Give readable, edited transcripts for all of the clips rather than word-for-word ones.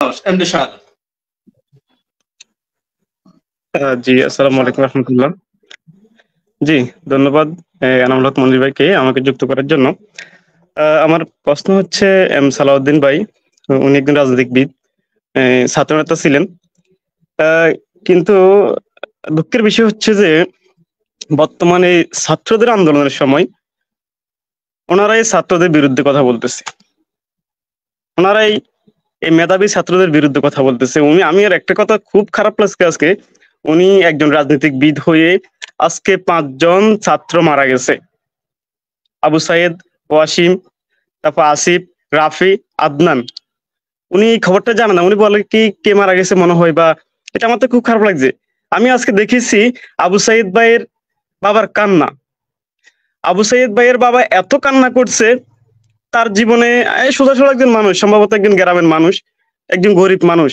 MD শাহাদ। জি, আসসালামু আলাইকুম রহমতুল্লাহ। জি, ধন্যবাদ এনামুল হক মঞ্জুর ভাইকে আমাকে যুক্ত করার জন্য। আমার প্রশ্ন হচ্ছে সালাউদ্দিন ভাই, উনি একজন রাজনীতিবিদ, ছাত্রনেতা ছিলেন। কিন্তু দুঃখের বিষয় হচ্ছে যে বর্তমানে ছাত্রদের আন্দোলনের সময় ওনারাই ছাত্রদের বিরুদ্ধে কথা বলতেছে। ওনারাই এই মেধাবী ছাত্রদের বিরুদ্ধে কথা বলতেছে। আমি আর একটা কথা খুব খারাপ লাগছে আজকে, উনি একজন রাজনীতিবিদ হয়ে আজকে ৫ জন ছাত্র মারা গেছে। আবু সাইদ, ওয়াসিম, তারপর আসিফ, রাফি, আদনান। উনি এই খবরটা জানে না। উনি বলে কি কে মারা গেছে মনে হয়, বা এটা আমার তো খুব খারাপ লাগছে। আমি আজকে দেখেছি আবু সাইদ ভাইয়ের বাবার কান্না। আবু সাইদ ভাইয়ের বাবা এত কান্না করছে তার জীবনে, সোজা সোজা একজন মানুষ, সম্ভবত একজন গ্রামের মানুষ, একজন গরিব মানুষ।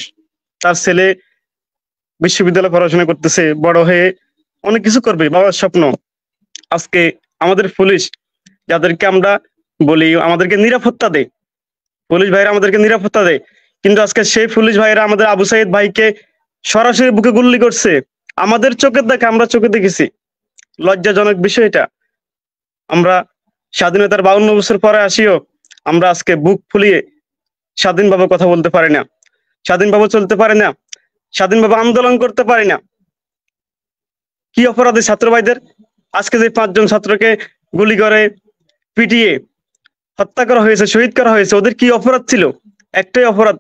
তার ছেলে বিশ্ববিদ্যালয়ে পড়াশোনা করতেছে, বড় হয়ে অনেক কিছু করবে, বাবার স্বপ্ন। আজকে আমাদের পুলিশ, যাদেরকে আমরা বলি আমাদেরকে নিরাপত্তা দেয়, পুলিশ ভাইরা আমাদেরকে নিরাপত্তা দেয়, কিন্তু আজকে সেই পুলিশ ভাইরা আমাদের আবু সাইদ ভাইকে সরাসরি বুকে গুল্লি করছে। আমাদের চোখের দেখে, আমরা চোখে দেখেছি। লজ্জাজনক বিষয় এটা। আমরা স্বাধীনতার ৫২ বছর পরে আসিও আমরা আজকে বুক ফুলিয়ে স্বাধীনভাবে কথা বলতে পারি না, স্বাধীনভাবে চলতে পারি না, স্বাধীনভাবে আন্দোলন করতে পারি না। কি অপরাধী ছাত্র ভাইদের? আজকে যে ৫ জন ছাত্রকে গুলি করে পিটিয়ে হত্যা করা হয়েছে, শহীদ করা হয়েছে, ওদের কি অপরাধ ছিল? একটাই অপরাধ,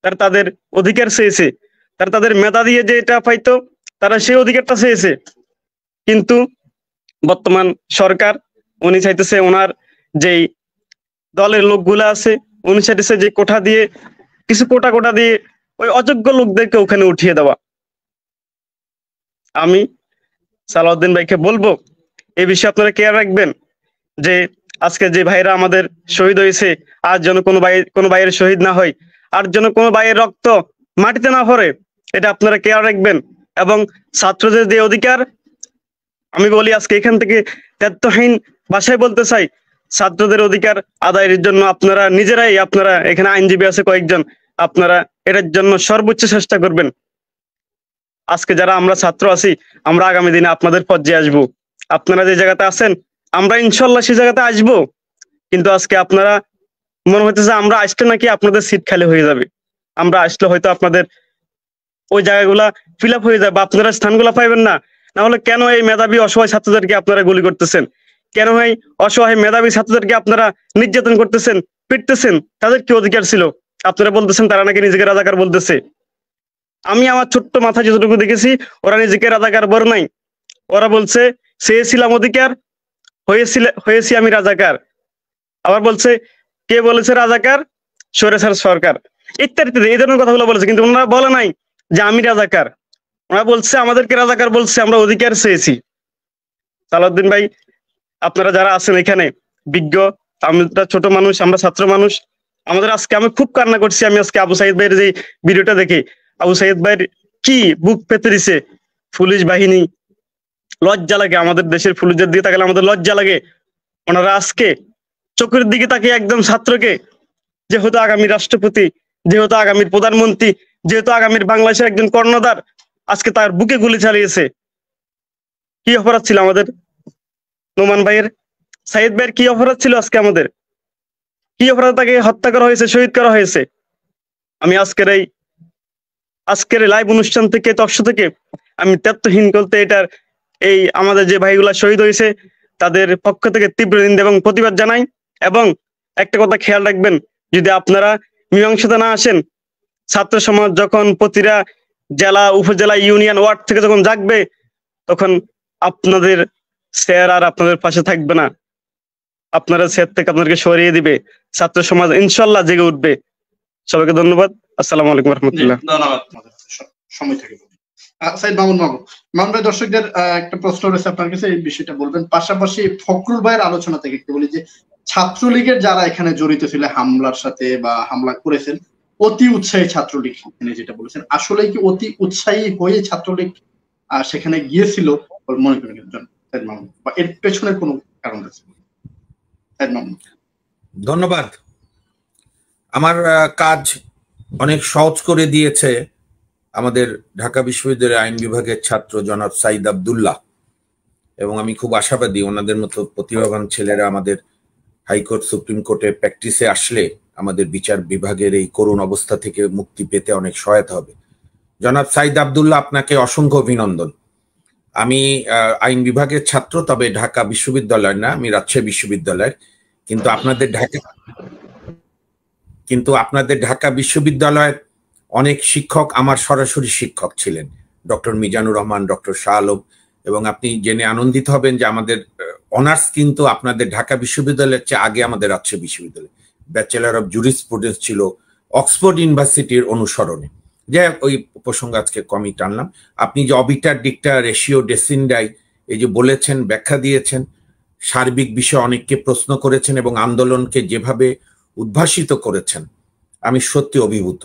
তারা তাদের অধিকার চেয়েছে। তারা তাদের মেধা দিয়ে যে এটা পাইতো, তারা সেই অধিকারটা চেয়েছে। কিন্তু বর্তমান সরকার, উনি চাইতেছে ওনার যেই দলের লোকগুলা আছে, উনি চাইতেছে যে কোঠা দিয়ে, কিছু কোটা দিয়ে ওই অযোগ্য লোকদেরকে ওখানে উঠিয়ে দেওয়া। আমি সালাউদ্দিন ভাইকে বলবো এই বিষয়ে আপনারা কেয়ার রাখবেন, যে আজকে যে ভাইরা আমাদের শহীদ হয়েছে, আর যেন কোনো ভাইয়ের শহীদ না হয়, আর যেন কোনো ভাইয়ের রক্ত মাটিতে না পড়ে, এটা আপনারা কেয়ার রাখবেন। এবং ছাত্রদের যে অধিকার, আমি বলি আজকে এখান থেকে দায়িত্বহীন ভাষায় বলতে চাই, ছাত্রদের অধিকার আদায়ের জন্য আপনারা নিজেরাই, আপনারা এখানে আইনজীবী আছে কয়েকজন, আপনারা এটার জন্য সর্বোচ্চ চেষ্টা করবেন। আজকে যারা আমরা ছাত্র আছি, আমরা আগামী দিনে আপনাদের পর্যায়ে আসবো। আপনারা যে জায়গাতে আছেন, আমরা ইনশাল্লাহ সেই জায়গাতে আসবো। কিন্তু আজকে আপনারা মনে হইতেছে আমরা আসলে নাকি আপনাদের সিট খালি হয়ে যাবে। আমরা আসলে হয়তো আপনাদের ওই জায়গাগুলা ফিল আপ হয়ে যাবে, আপনারা স্থানগুলা পাইবেন না। না হলে কেন এই মেধাবী অসহায় ছাত্রদেরকে আপনারা গুলি করতেছেন? কেন এই অসহায় মেধাবী ছাত্রদেরকে আপনারা নির্যাতন করতেছেন, পিটতেছেন? তাদের কি অধিকার ছিল? আপনারা বলতেছেন তারা নাকি নিজেকে রাজাকার বলতেছে। আমি আমার ছোট্ট মাথা যতটুকু দেখেছি, ওরা নিজেকে রাজাকার বলে নাই। ওরা বলছে চেয়েছিলাম অধিকার, হয়েছি আমি রাজাকার। আবার বলছে কে বলেছে রাজাকার? স্বৈরাচার সরকার, ইত্যাদি ইত্যাদি এই ধরনের কথাগুলো বলেছে। কিন্তু ওনারা বলে নাই যে আমি রাজাকার। ওরা বলছে আমাদেরকে রাজাকার বলছে, আমরা অধিকার চেয়েছি। সালাউদ্দিন ভাই, আপনারা যারা আছেন এখানে বিজ্ঞ, আমরা ছোট মানুষ, আমরা ছাত্র মানুষ, আমাদের আজকে আমি খুব কান্না করছি। আমি আজকে আবু সাইদ ভাইয়ের যে ভিডিওটা দেখে, আবু সাইদ ভাইয়ের কি বুক পেতে দিছে পুলিশ বাহিনী। লজ্জা লাগে, আমাদের দেশের পুলিশদের দিকে তাকালে আমাদের লজ্জা লাগে। ওনারা আজকে চোখের দিকে তাকিয়ে একদম ছাত্রকে, যেহেতু আগামী রাষ্ট্রপতি, যেহেতু আগামীর প্রধানমন্ত্রী, যেহেতু আগামীর বাংলাদেশের একজন কর্ণধার, আজকে তার বুকে গুলি চালিয়েছে। কি অপরাধ ছিল আমাদের? নোমান ভাইয়ের, সাইদ ভাইয়ের কি অপরাধ ছিল আজকে আমাদের? কি অপরাধ তাকে হত্যা করা হয়েছে, শহীদ করা হয়েছে? আমি আজকের লাইভ অনুষ্ঠান থেকে, তকশো থেকে আমি দায়িত্বহীন বলতে এটার এই আমাদের যে ভাইগুলা শহীদ হয়েছে তাদের পক্ষ থেকে তীব্র নিন্দা এবং প্রতিবাদ জানাই। এবং একটা কথা খেয়াল রাখবেন, যদি আপনারা মীমাংসাতে না আসেন, ছাত্র সমাজ যখন প্রতিটা জেলা, উপজেলা, ইউনিয়ন, ওয়ার্ড থেকে যখন জাগবে, তখন আপনাদের স্যার আর আপনাদের পাশে থাকবে না। আপনারা স্যার থেকে আপনাদেরকে সরিয়ে দিবে। ছাত্র সমাজ ইনশাল্লাহ জেগে উঠবে। সবাইকে ধন্যবাদ। আসসালামু আলাইকুম রহমতুল্লাহ। ধন্যবাদ। সময় থেকে সাইদ মামুন ভাই, দর্শকদের একটা প্রশ্ন রয়েছে আপনার কাছে, এই বিষয়টা বলবেন। পাশাপাশি ফখরুল ভাইয়ের আলোচনা থেকে একটু বলি যে ছাত্রলীগের যারা এখানে জড়িত ছিল হামলার সাথে বা হামলা করেছেন, অতি উৎসাহী ছাত্রলীগ যেটা বলেছেন, আসলে কি অতি উৎসাহী হয়ে ছাত্রলীগ সেখানে গিয়েছিল মনে করেন সাইদ মামুন, বা এর পেছনের কোনো কারণ আছে? সাইদ মামুন। ধন্যবাদ। আমার কাজ অনেক সহজ করে দিয়েছে আমাদের ঢাকা বিশ্ববিদ্যালয়ের আইন বিভাগের ছাত্র জনাব সাইদ আব্দুল্লাহ, এবং আমি খুব আশাবাদী ওনাদের মতো প্রতিভাবান ছেলেরা আমাদের হাইকোর্ট সুপ্রিম কোর্টে প্র্যাকটিসে আসলে আমাদের বিচার বিভাগের এই করুণ অবস্থা থেকে মুক্তি পেতে অনেক সহায়তা হবে। জনাব সাইদ আব্দুল্লাহ, আপনাকে অসংখ্য অভিনন্দন। আমি আইন বিভাগের ছাত্র, তবে ঢাকা বিশ্ববিদ্যালয় না, আমি রাজশাহী বিশ্ববিদ্যালয়ের। কিন্তু আপনাদের ঢাকা বিশ্ববিদ্যালয়ের অনেক শিক্ষক আমার সরাসরি শিক্ষক ছিলেন, ডক্টর মিজানুর রহমান, ডক্টর শাহ আলম, এবং আপনি জেনে আনন্দিত হবেন যে আমাদের অনার্স কিন্তু আপনাদের ঢাকা বিশ্ববিদ্যালয়ের চেয়ে আগে আমাদের রাজশাহী বিশ্ববিদ্যালয় ব্যাচেলর অফ জুরিসপ্রুডেন্স ছিল অক্সফোর্ড ইউনিভার্সিটির অনুসরণে। যাই হোক, ওই প্রসঙ্গ আজকে কমই টানলাম। আপনি যে অবিটার ডিক্টা রেশিও ডেসিন্ডাই এই যে বলেছেন, ব্যাখ্যা দিয়েছেন, সার্বিক বিষয়ে অনেককে প্রশ্ন করেছেন এবং আন্দোলনকে যেভাবে উদ্ভাসিত করেছেন, আমি সত্যি অভিভূত।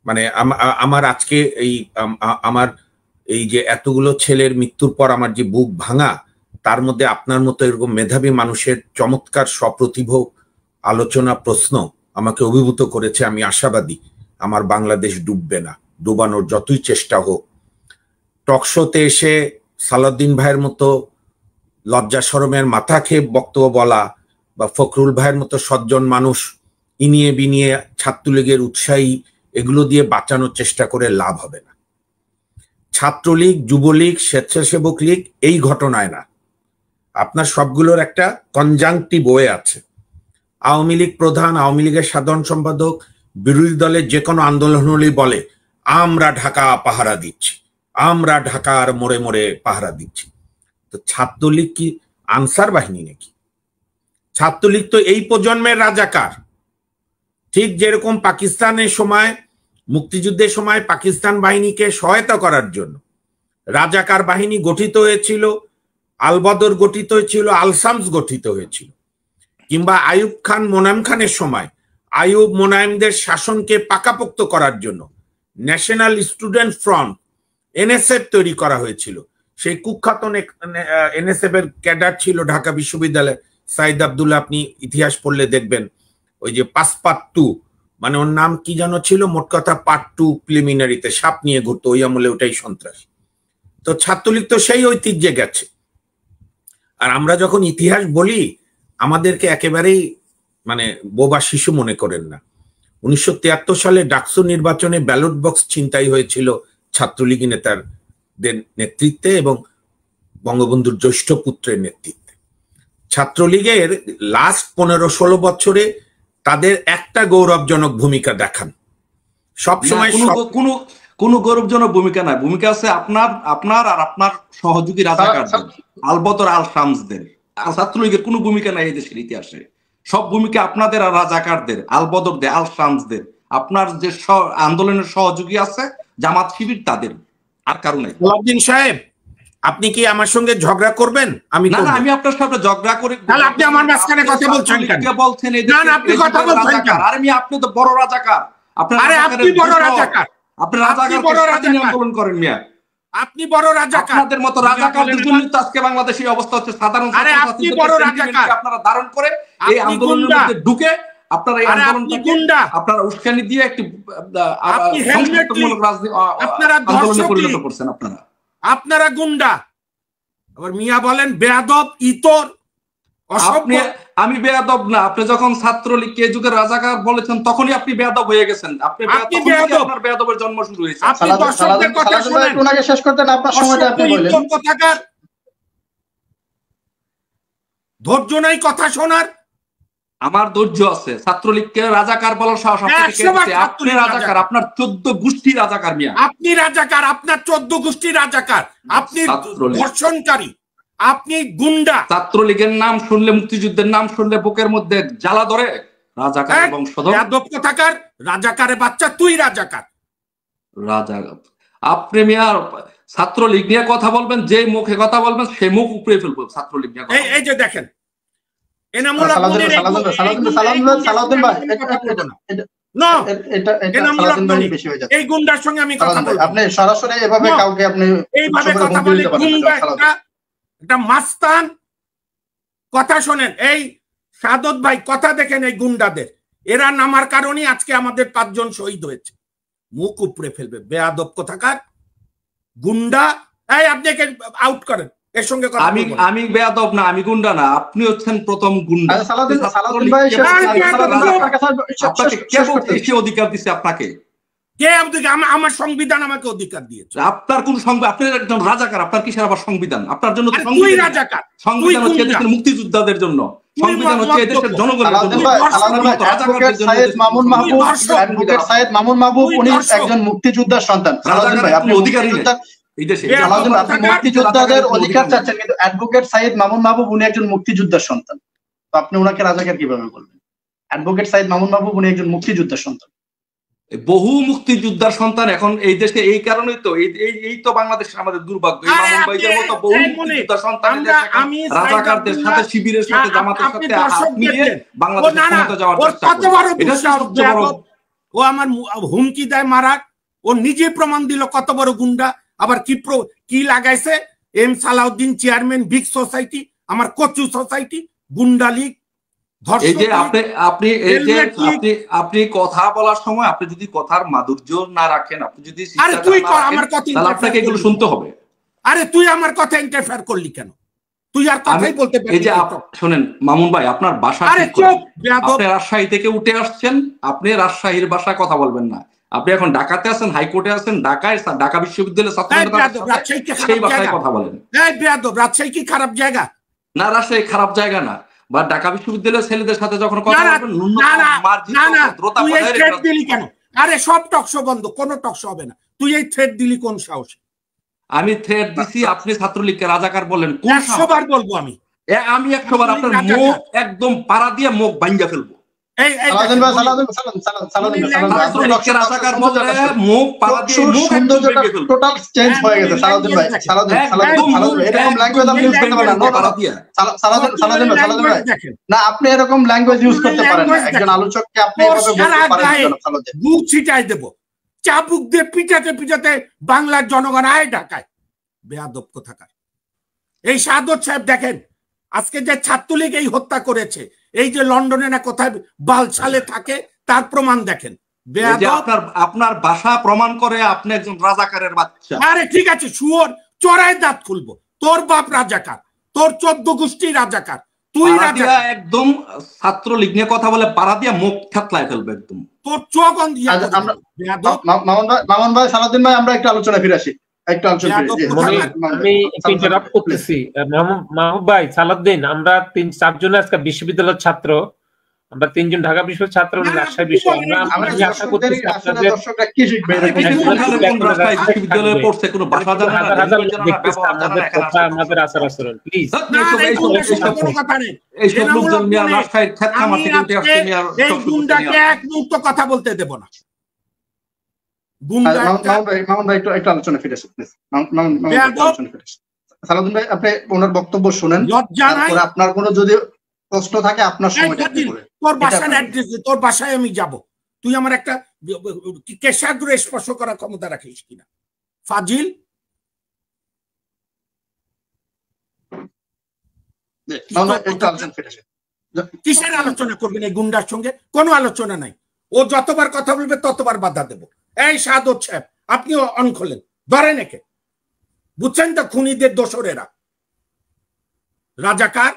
মানে আমার আজকে আমার এই যে এতগুলো ছেলের মৃত্যুর পর আমার যে বুক ভাঙা, তার মধ্যে আপনার মতো এরকম মেধাবী মানুষের চমৎকার সপ্রতিভ আলোচনা, প্রশ্ন আমাকে অভিভূত করেছে। আমি আশাবাদী আমার বাংলাদেশ ডুববে না, ডুবানোর যতই চেষ্টা হোক। টকশোতে এসে সালাউদ্দিন ভাইয়ের মতো লজ্জা শরমের মাথা খেয়ে বক্তব্য বলা, বা ফখরুল ভাইয়ের মতো সজ্জন মানুষ ইনিয়ে বিনিয়ে ছাত্রলীগের উৎসাহী, এগুলো দিয়ে বাঁচানোর চেষ্টা করে লাভ হবে না। ছাত্রলীগ, যুবলীগ, স্বেচ্ছাসেবক লীগ এই ঘটনায় না, আপনার সবগুলোর একটা কনজাংটিভ ওয়ে আছে। আওয়ামী লীগ প্রধান, আওয়ামী লীগের সাধারণ সম্পাদক বিরোধী দলের যে কোনো আন্দোলন হলেই বলে আমরা ঢাকা পাহারা দিচ্ছি, আমরা ঢাকার মোড়ে মোড়ে পাহারা দিচ্ছি। তো ছাত্রলীগ কি আনসার বাহিনী নাকি? ছাত্রলীগ তো এই প্রজন্মের রাজাকার। ঠিক যেরকম পাকিস্তানের সময়, মুক্তিযুদ্ধের সময় পাকিস্তান বাহিনীকে সহায়তা করার জন্য রাজাকার বাহিনী গঠিত হয়েছিল, আলবদর গঠিত হয়েছিল, আলসামস গঠিত হয়েছিল, কিংবা আইয়ুব খান, মোনায়েম খানের সময় আইয়ুব মোনায়েমদের শাসনকে পাকাপোক্ত করার জন্য ন্যাশনাল স্টুডেন্ট ফ্রন্ট, এনএসএফ তৈরি করা হয়েছিল। সেই কুখ্যাত এনএসএফ এর ক্যাডার ছিল ঢাকা বিশ্ববিদ্যালয়ে সাইদ আব্দুল্লাহ। আপনি ইতিহাস পড়লে দেখবেন ওই যে পাসপার্ট 2, মানে ওর নাম কি যেন ছিল, মোট কথা পার্ট 2 প্রিলিমিনারিতে সাপ নিয়ে ঘুরতো, ওই আমলে ওটাই সন্ত্রাস। তো ছাত্রলীগ তো সেই ঐতিহ্যে গেছে। আর আমরা যখন ইতিহাস বলি, আমাদেরকে একেবারেই মানে বোবা শিশু মনে করেন না। 1973 সালে ডাকসু নির্বাচনে ব্যালট বক্স ছিনতাই হয়েছিল ছাত্রলীগ নেতাদের নেতৃত্বে এবং বঙ্গবন্ধুর জ্যেষ্ঠ পুত্রের নেতৃত্বে। ছাত্রলীগের লাস্ট 15-16 বছরে তাদের একটা গৌরবজনক ভূমিকা দেখান। সবসময় কোনো গৌরবজনক ভূমিকা নাই, ভূমিকা আছে আপনার আর আপনার সহযোগী রাজাকারদের, আলবদর আল শামসদের। ছাত্রলীগের কোনো ভূমিকা নাই এই দেশের ইতিহাসে। সব ভূমিকা আপনাদের আর রাজাকারদের, আলবদরদের, আল শামসদের। আপনার যে আন্দোলনের সহযোগী আছে জামাত শিবির, তাদের, আর কারণ নাই। সালাউদ্দিন সাহেব, আপনি কি আমার সঙ্গে ঝগড়া করবেন? আমি না, আমি আপনার সাথে ঝগড়া করি। তাহলে আপনি আমার মাঝখানে কথা বলছেন কেন? বলছেন এই না, আপনি কথা বলছেন কেন? আরে আপনি তো বড় রাজাকার। আরে আপনি বড় রাজাকার, আপনি রাজাকার আন্দোলন করেন মিয়া। আপনি বড় রাজাকার। আপনাদের মতো রাজাকারদের জন্য তো আজকে বাংলাদেশে অবস্থা হচ্ছে। সাধারণ আপনি বড় রাজাকার, আপনারা ধারণ করে এই আন্দোলনের মধ্যে ঢুকে আপনারা এই আন্দোলনটাকে আপনারা উস্কানি দিয়ে একটি আন্দোলনে পরিণত করছেন। আপনারা গুন্ডা। আবার মিয়া বলেন বেয়াদব, ইতর, অসভ্য। আমি বেয়াদব না। আপনি যখন ছাত্রলীগকে যুগের রাজাকার বলেছেন তখনই আপনি বেয়াদব হয়ে গেছেন। আপনি আপনার বেয়াদবের জন্ম শুরু হয়েছে। আপনি দর্শকদের কথা শুনেন, ওনাকে শেষ করতে না, আপনার সময়টা আপনি বলেন। ধৈর্য নাই কথা শোনার? আমার ধৈর্য আছে। ছাত্রলীগকে রাজাকার বলার সাহস আপনি রাজাকার, আপনার 14 গোষ্ঠী রাজাকার মিয়া। আপনি রাজাকার, আপনার 14 গোষ্ঠী রাজাকার। আপনি ধর্ষণকারী, আপনি গুন্ডা। ছাত্রলীগের নাম শুনলে, মুক্তিযুদ্ধের নাম শুনলে বুকের মধ্যে জ্বালা ধরে। রাজাকার বংশধর, কোথাকার রাজাকারে বাচ্চা, তুই রাজাকার। রাজাকার আপনি মিয়া। ছাত্রলীগ নিয়ে কথা বলবেন, যে মুখে কথা বলবেন সে মুখ উপরে ফেলবো। ছাত্রলীগ নিয়ে এই যে দেখেন, এই গুন্ডার সঙ্গে আমি কথা বলবো। আপনি সরাসরি এভাবে কাউকে আপনি এইভাবে কথা বলে গুন্ডা একটা মাস্তান। কথা শোনেন, এই সাদত ভাই কথা দেখেন, এই গুন্ডাদের, এরা নামার কারণে আজকে আমাদের 5 জন শহীদ হয়েছে। মুখ উপড়ে ফেলবে। বেয়াদব কোথাকার গুন্ডা। এই আপনি একে আউট করেন, এর সঙ্গে কথা বলবো না। আমি বেয়াদব না, আমি গুন্ডা না, আপনি হচ্ছেন প্রথম গুন্ডা। সালাউদ্দিন ভাই আপনাকে কে বলতে অধিকার দিচ্ছে? আপনাকে কে অধিকার? আমার সংবিধান আমাকে অধিকার দিয়েছে। আপনার কোন সংবিধান? আপনি একজন রাজাকার, আপনার কিসের আবার সংবিধান? আপনার জন্য তুই রাজাকার। সংবিধান হচ্ছে দেশের মুক্তিযোদ্ধাদের জন্য, সংবিধান হচ্ছে দেশের জনগণের জন্য। অ্যাডভোকেট সাইয়েদ মামুন মাহবুব উনি একজন মুক্তিযোদ্ধার সন্তান। সালাউদ্দিন ভাই আপনি অধিকারী নেই এই দেশে। সালাউদ্দিন আপনি মুক্তিযোদ্ধাদের অধিকার চাচ্ছেন, কিন্তু অ্যাডভোকেট সাইয়েদ মামুন মাহবুব উনি একজন মুক্তিযোদ্ধার সন্তান, তো আপনি ওনাকে রাজাকার কিভাবে বলবেন? অ্যাডভোকেট সাইয়েদ মামুন মাহবুব উনি একজন মুক্তিযোদ্ধার সন্তান, বহু মুক্তিযোদ্ধার সন্তান। এখন এই দেশে এই কারণেই তো এই তো বাংলাদেশের আমাদের দুর্ভাগ্য। এই মামুন ভাইদের মতো বহু মুক্তিযোদ্ধার সন্তান রাজাকারদের সাথে, শিবিরের সাথে, জামাতের সাথে হাত মিলিয়ে বাংলাদেশে ক্ষমতা যাওয়ার চেষ্টা করে। এটা সবচেয়ে বড়। ও আমার হুমকি দেয় মারার, ও নিজে প্রমাণ দিল কত বড় গুন্ডা। আবার কি লাগাইছে? M Salauddin chairman big society, আমার কচু সোসাইটি, গুন্ডা লীগ। এই যে আপনি কথা বলার সময় আপনি যদি কথার মাধুর্য না রাখেন, আপনি যদি আপনাকে এগুলো শুনতে হবে। আরে তুই আমার কথা ইন্টারফেয়ার করলি কেন? তুই আর কথাই বলতে পারবি? এই যে শোনেন মামুন ভাই, আপনার বাসা, আপনি রাজশাহী থেকে উঠে আসছেন, আপনি রাজশাহীর ভাষায় কথা বলবেন না। আপনি এখন ঢাকাতে আছেন, হাইকোর্টে আছেন, ঢাকা বিশ্ববিদ্যালয়ের সেই ভাষায় কথা বলেন। রাজশাহী কি খারাপ জায়গা? না, রাজশাহী খারাপ জায়গা না। বা ঢাকা বিশ্ববিদ্যালয়ের ছেলেদের সাথে যখন কথা বলবেন, দিলি কেন? আরে সব টকশো বন্ধ, কোনো টকশো হবে না। তুই এই থ্রেড দিলি কোন সাহসে? আমি থ্রেড দিছি? আপনি ছাত্রলীগকে রাজাকার বললেন। 100 বার বলবো আমি 100 বার। আপনার মুখ একদম পাড়া দিয়ে মুখ ভাঙ্গা ফেলবো। আপনি এরকম ল্যাঙ্গুয়েজ ইউজ করতে পারেন না একজন আলোচককে। আপনি ছিটাই দেবো, চাবুক দিয়ে পিটাতে বাংলার জনগণ আয় ঢাকায়। বেয়াদব কোথাকার। এই সাদত সাহেব দেখেন, আজকে যে ছাত্রলীগ এই হত্যা করেছে, এই যে লন্ডনে না কোথায় বালছালে থাকে, তার প্রমাণ দেখেন। আপনার ভাষা প্রমাণ করে আপনি একজন রাজাকারের বাচ্চা। আরে ঠিক আছে, শুয়োর চড়াই দাঁত খুলবো। তোর বাপ রাজাকার, তোর 14 গোষ্ঠী রাজাকার, তুই রাজাকার। একদম ছাত্রলীগ নিয়ে কথা বলে পাড়া দিয়ে মুখ থাতলায় ফেলবে একদম। তোর চোখ দিয়ে। মামুন ভাই, সালাউদ্দিন ভাই, আমরা একটু আলোচনা ফিরে আসি। মাহবুব ভাই, সালাউদ্দিন, আমরা 3-4 জন আজকে বিশ্ববিদ্যালয়ের ছাত্র, আমরা 3 জন ঢাকা বিশ্ববিদ্যালয়ের ছাত্র, রাজশাহী বিশ্ববিদ্যালয়। আমি আশা করতেছি আপনাদের আমাদের আচার আচরণ প্লিজ। কথা বলতে দেব না। মামুন ভাই, একটু আলোচনা ফিরে আসি প্লিজ। সালাউদ্দিন ভাই, আপনি ওনার বক্তব্য শুনেন, আপনার কোনো যদি প্রশ্ন থাকে আপনার সময়টা তোর বাসায় অ্যাড্রেস দে, তোর বাসায় আমি যাব। তুই আমার একটা কেশাগ্রে স্পর্শ করার ক্ষমতা রাখিস কিনা? ফাজিল। কিসের আলোচনা করবেন এই গুন্ডার সঙ্গে? কোনো আলোচনা নাই। ও যতবার কথা বলবে ততবার বাধা দেব। এই সাদত সাহেব, আপনিও অন খোলেন, ধরেন একে। বুঝছেন তো, খুনিদের দোসরেরা রাজাকার।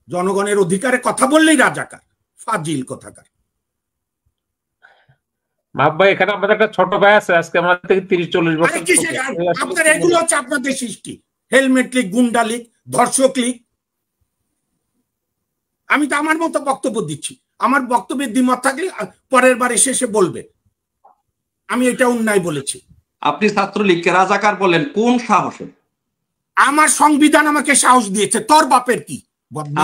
জনগণের অধিকারে কথা বললেই রাজাকার। ফাজিল কোথাকার। মাহবুব ভাই, এখানে আমাদের একটা ছোট ভাই আছে, আজকে আমাদের থেকে 30-40 বছর। আপনার এগুলো হচ্ছে আপনাদের সৃষ্টি। হেলমেট লীগ, গুন্ডা লীগ, ধর্ষক লীগ। আমি তো আমার মতো বক্তব্য দিচ্ছি। আমার বক্তব্যের দ্বিমত থাকলে পরের বার এসে বলবে আমি এটা অন্যায় বলেছি। আপনি ছাত্রলীগকে রাজাকার বলেন কোন সাহসে? আমার সংবিধান আমাকে সাহস দিয়েছে। তোর বাপের কি?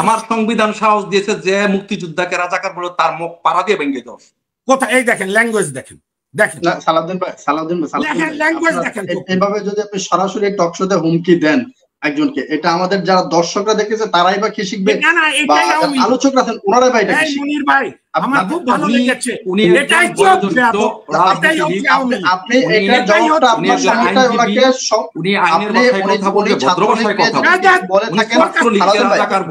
আমার সংবিধান সাহস দিয়েছে যে মুক্তিযোদ্ধাকে রাজাকার বলে তার মুখ পাড়া দিয়ে ভেঙে দাও। কোথায়? এই দেখেন, ল্যাঙ্গুয়েজ দেখেন। সালাউদ্দিন ভাই, এইভাবে যদি আপনি সরাসরি টক শোতে হুমকি দেন একজনকে, এটা আমাদের যারা দর্শকরা দেখেছে তারাই বা কি শিখবে, আলোচকরা আছেন ওনারাই বা এটা কি শিখবে? ভাই, আমার খুব ভালো লেগেছে। এটাই আপনি এটা জবাবটা আপনার সময়টা ওনাকে উনি আইনের ভাষায় কথা বলে, ভদ্র ভাষায় কথা বলে থাকেন।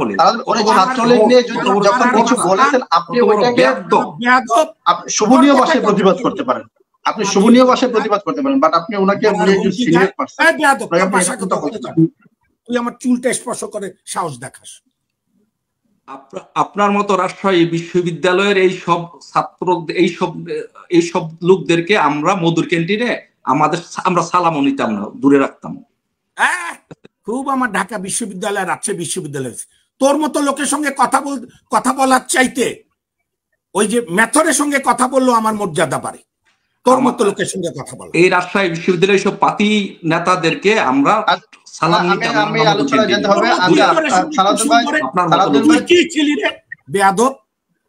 উনি ছাত্রলীগ নিয়ে যখন কিছু বলেছেন, আপনি ওইটাকে শোভনীয় ভাষায় প্রতিবাদ করতে পারেন। আপনি শোভনীয় ভাষায় প্রতিবাদ করতে পারেন, বাট আপনি ওনাকে সিনিয়র পারসন। তুই আমার চুলটা স্পর্শ করে সাহস দেখাস? আপনার মতো রাজশাহী বিশ্ববিদ্যালয়ের এই সব ছাত্র এই সব লোকদেরকে আমরা মধুর ক্যান্টিনে আমরা সালামও নিতাম না, দূরে রাখতাম। খুব আমার ঢাকা বিশ্ববিদ্যালয়, রাজশাহী বিশ্ববিদ্যালয়, তোর মতো লোকের সঙ্গে কথা বলার চাইতে ওই যে মেথরের সঙ্গে কথা বললো আমার মর্যাদা বাড়ে। তোর মতো লোকের সঙ্গে কথা বলো। এই রাজশাহী বিশ্ববিদ্যালয়ের সব পাতি নেতাদেরকে আমরা সালাম নিতাম না। আমি আলোচনা যেতে হবে। তুই কি ছিলি রে বেয়াদব?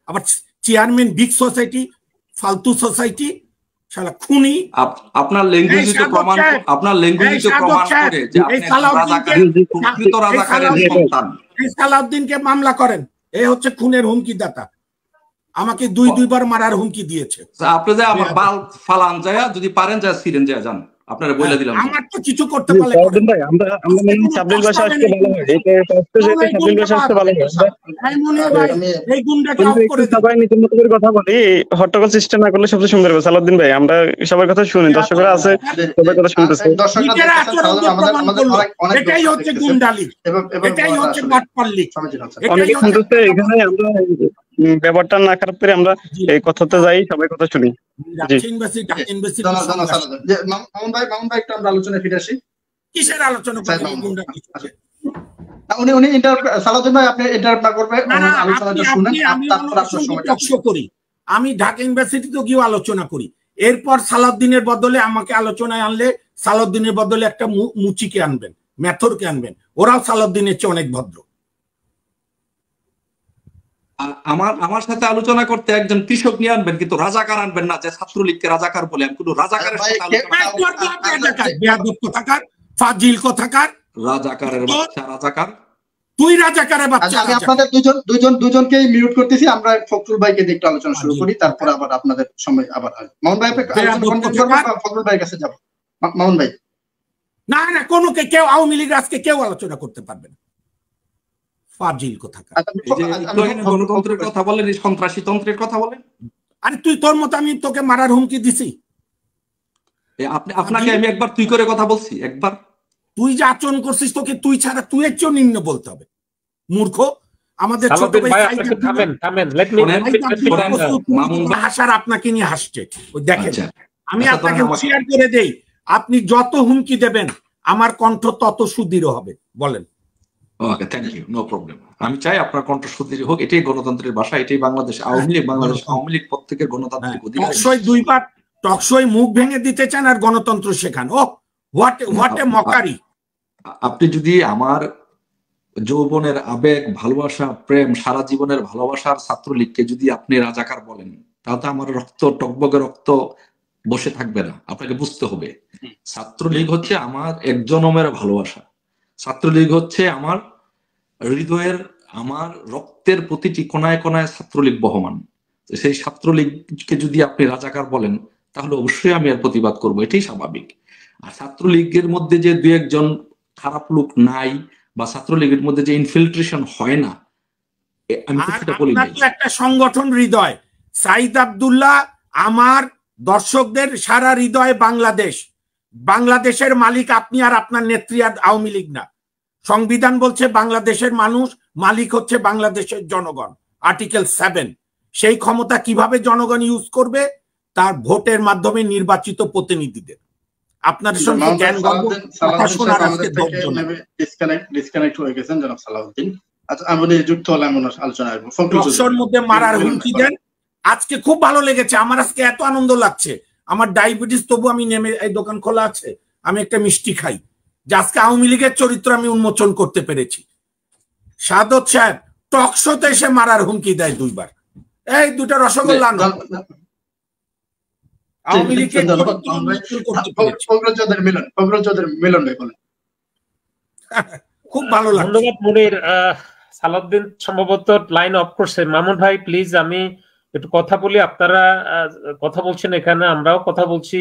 আবার চেয়ারম্যান বিগ সোসাইটি, ফালতু সোসাইটি, শালা খুনি। আপনার ল্যাঙ্গুয়েজে প্রমাণ, আপনার ল্যাঙ্গুয়েজে প্রমাণ করে যে আপনি প্রকৃত রাজাকারের সন্তান। এই সালাউদ্দিনকে মামলা করেন, এই হচ্ছে খুনের হুমকি দাতা, আমাকে দুইবার মারার হুমকি দিয়েছে। আপনি যে আমার বাল ফালান যায়, যদি পারেন যায় সিরেন যায় যান, আপনারা বলে দিলাম। আমার তো কিছু করতে পারলে ভাই, আমরা সাবলীল ভাষা আসতে ভালো হয়, এটা সাবলীল ভাষা আসতে ভালো হয়। এই গুন্ডাকে অফ করে দাও। সবাই নিজের মতো করে কথা বলি, হট্টগোল সিস্টেম না করলে সবচেয়ে সুন্দর হবে। সালাউদ্দিন ভাই, আমরা সবার কথা শুনি, দর্শকরা আছে, সবার কথা শুনতেছে। এটাই হচ্ছে গুন্ডালি, এটাই হচ্ছে বাটপাল্লি। অনেকে শুনতেছে, এখানে আমরা ব্যাপারটা না খারাপ করে আমরা এই কথাতে যাই, সবাই কথা শুনি। মামুন ভাই একটু আমরা আলোচনায় ফিরে আসি। কিসের আলোচনা? উনি সালাউদ্দিন ভাই আপনি ইন্টারাপ্ট না করবে, আলোচনাটা শুনেন, তারপর আপনার সময়টা করি। আমি ঢাকা ইউনিভার্সিটিতে গিয়ে আলোচনা করি, এরপর সালাউদ্দিনের বদলে আমাকে আলোচনায় আনলে সালাউদ্দিনের বদলে একটা মুচিকে আনবেন, মেথরকে আনবেন, ওরাও সালাউদ্দিনের চেয়ে অনেক ভদ্র। আমার সাথে আলোচনা করতে একজন কৃষক নিয়ে আনবেন, কিন্তু রাজাকার আনবেন না, যে ছাত্রলীগকে রাজাকার বলে। আমি কোনো রাজাকারের সাথে ফাজিল কথাকার, রাজাকারের বাচ্চা, রাজাকার। তুই রাজাকারের বাচ্চা। আমি আপনাদের দুজনকেই মিউট করতেছি, আমরা ফখরুল ভাইকে দিয়ে একটু আলোচনা শুরু করি, তারপর আবার আপনাদের সময় আবার আসবে। মামুন ভাই ফখরুল ভাইয়ের কাছে যাব। মামুন ভাই, না কেউ আওয়ামী লীগ আজকে কেউ আলোচনা করতে পারবে না, ফাজিল কোথাকার। গণতন্ত্রের কথা বলেন, সন্ত্রাসী তন্ত্রের কথা বলেন। আরে তুই তোর মতো আমি তোকে মারার হুমকি দিছি? আপনাকে আমি একবার তুই করে কথা বলছি? একবার তুই যে আচরণ করছিস, তোকে তুই ছাড়া তুই এর চেয়েও নিম্ন বলতে হবে, মূর্খ। আমাদের ছোট ভাই হাসার আপনাকে নিয়ে হাসছে, ওই দেখেন। আমি আপনাকে হুঁশিয়ার করে দেই, আপনি যত হুমকি দেবেন আমার কণ্ঠ তত সুদৃঢ় হবে। বলেন। ওকে, থ্যাংক ইউ, নো প্রবলেম। আমি চাই আপনার কণ্ঠ সুদৃঢ় হোক, এটাই গণতন্ত্রের ভাষা, এটাই বাংলাদেশ আওয়ামী লীগ। বাংলাদেশ আওয়ামী লীগ প্রত্যেকের গণতান্ত্রিক অধিকার। দুইবার টকশোয় মুখ ভেঙে দিতে চান আর গণতন্ত্র শেখান। ও হোয়াট এ মকারি। আপনি যদি আমার যৌবনের আবেগ, ভালোবাসা, প্রেম, সারা জীবনের ভালোবাসার ছাত্রলীগকে যদি আপনি রাজাকার বলেন, তাহলে আমার রক্ত, টকবগে রক্ত বসে থাকবে না। আপনাকে বুঝতে হবে, ছাত্রলীগ হচ্ছে আমার এক জনমের ভালোবাসা। ছাত্রলীগ হচ্ছে আমার হৃদয়ের, আমার রক্তের প্রতিটি কোনায় কোনায় ছাত্রলীগ বহমান। সেই ছাত্রলীগকে যদি আপনি রাজাকার বলেন, তাহলে অবশ্যই আমি এর প্রতিবাদ করব, এটাই স্বাভাবিক। আর ছাত্রলীগের মধ্যে যে দু একজন খারাপ লোক নাই, বা ছাত্রলীগের মধ্যে যে ইনফিল্ট্রেশন হয় না, আমি সেটা বলি না। একটা সংগঠন হৃদয়, সাইদ আব্দুল্লাহ আমার দর্শকদের সারা হৃদয় বাংলাদেশ। বাংলাদেশের মালিক আপনি আর আপনার নেত্রী আর আওয়ামী লীগ না। সংবিধান বলছে বাংলাদেশের মানুষ, মালিক হচ্ছে বাংলাদেশের জনগণ, আর্টিকেল 7। সেই ক্ষমতা কিভাবে জনগণ ইউজ করবে? তার ভোটের মাধ্যমে নির্বাচিত প্রতিনিধিদের। আপনাদের সঙ্গে জ্ঞান কথা শোনার আজকে ডিসকানেক্ট হয়ে গেছেন জনাব সালাউদ্দিন। আচ্ছা, আমি যুক্ত হলাম আলোচনায়। টকশোর মধ্যে মারার হুমকি দেন। আজকে খুব ভালো লেগেছে আমার, আজকে এত আনন্দ লাগছে। আমার ডায়াবেটিস, তবু আমি নেমে, এই দোকান খোলা আছে, আমি একটা মিষ্টি খাই, যে আজকে আওয়ামী লীগের চরিত্র আমি উন্মোচন করতে পেরেছি। সাদত সাহেব টকশোতে এসে মারার হুমকি দেয় দুইবার। এই দুটা রসগোল্লা আনো। আওয়ামী লীগের খুব ভালো লাগে। ধন্যবাদ মুনির। সালাউদ্দিন সম্ভবত লাইন অফ করছে। মামুন ভাই প্লিজ, আমি একটু কথা বলি। আপনারা কথা বলছেন, এখানে আমরাও কথা বলছি।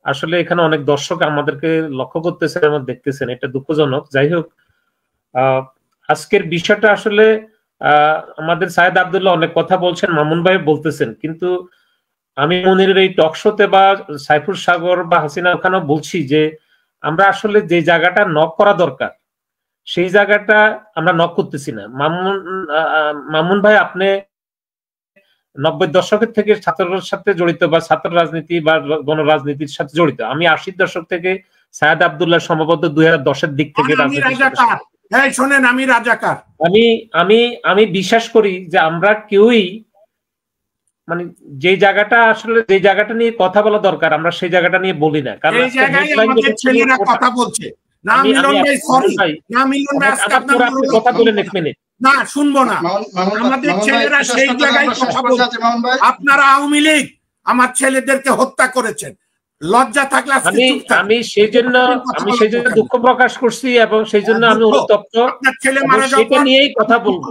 আসলে এখানে অনেক দর্শক আমাদেরকে লক্ষ্য করতেছেন এবং দেখতেছেন, এটা দুঃখজনক। যাই হোক, আজকের বিষয়টা আসলে আমাদের সাইদ আব্দুল্লাহ অনেক কথা বলছেন, মামুন ভাই বলতেছেন, কিন্তু আমি মনিরের এই টক শোতে বা সাইফুল সাগর বা হাসিনা ওখানেও বলছি যে আমরা আসলে যে জায়গাটা নক করা দরকার সেই জায়গাটা আমরা নক করতেছি না। মামুন ভাই, আপনি 90 দশকের থেকে ছাত্রদের সাথে জড়িত বা ছাত্র রাজনীতি বা গণরাজনীতির সাথে জড়িত। আমি 80 দশক থেকে সায়েদ আব্দুল্লাহ সম্ভবত 2010-এর দিক থেকে শোনেন, আমি রাজাকার। আমি বিশ্বাস করি যে আমরা কেউই মানে যে জায়গাটা আসলে যে জায়গাটা নিয়ে কথা বলা দরকার আমরা সেই জায়গাটা নিয়ে বলি না, কারণ ছেলেরা কথা বলছে। না মিলন ভাই, সরি, না মিলন ভাই, আজকে আপনার কথা বলেন 1 মিনিট। না, শুনবো না। আমাদের ছেলেরা সেই জায়গায় কথা বলছে। আপনারা আওয়ামী লীগ আমার ছেলেদেরকে হত্যা করেছেন, লজ্জা থাকলে আমি সেই জন্য দুঃখ প্রকাশ করছি এবং সেই জন্য আমি অনুতপ্ত। সেটা নিয়েই কথা বলবো।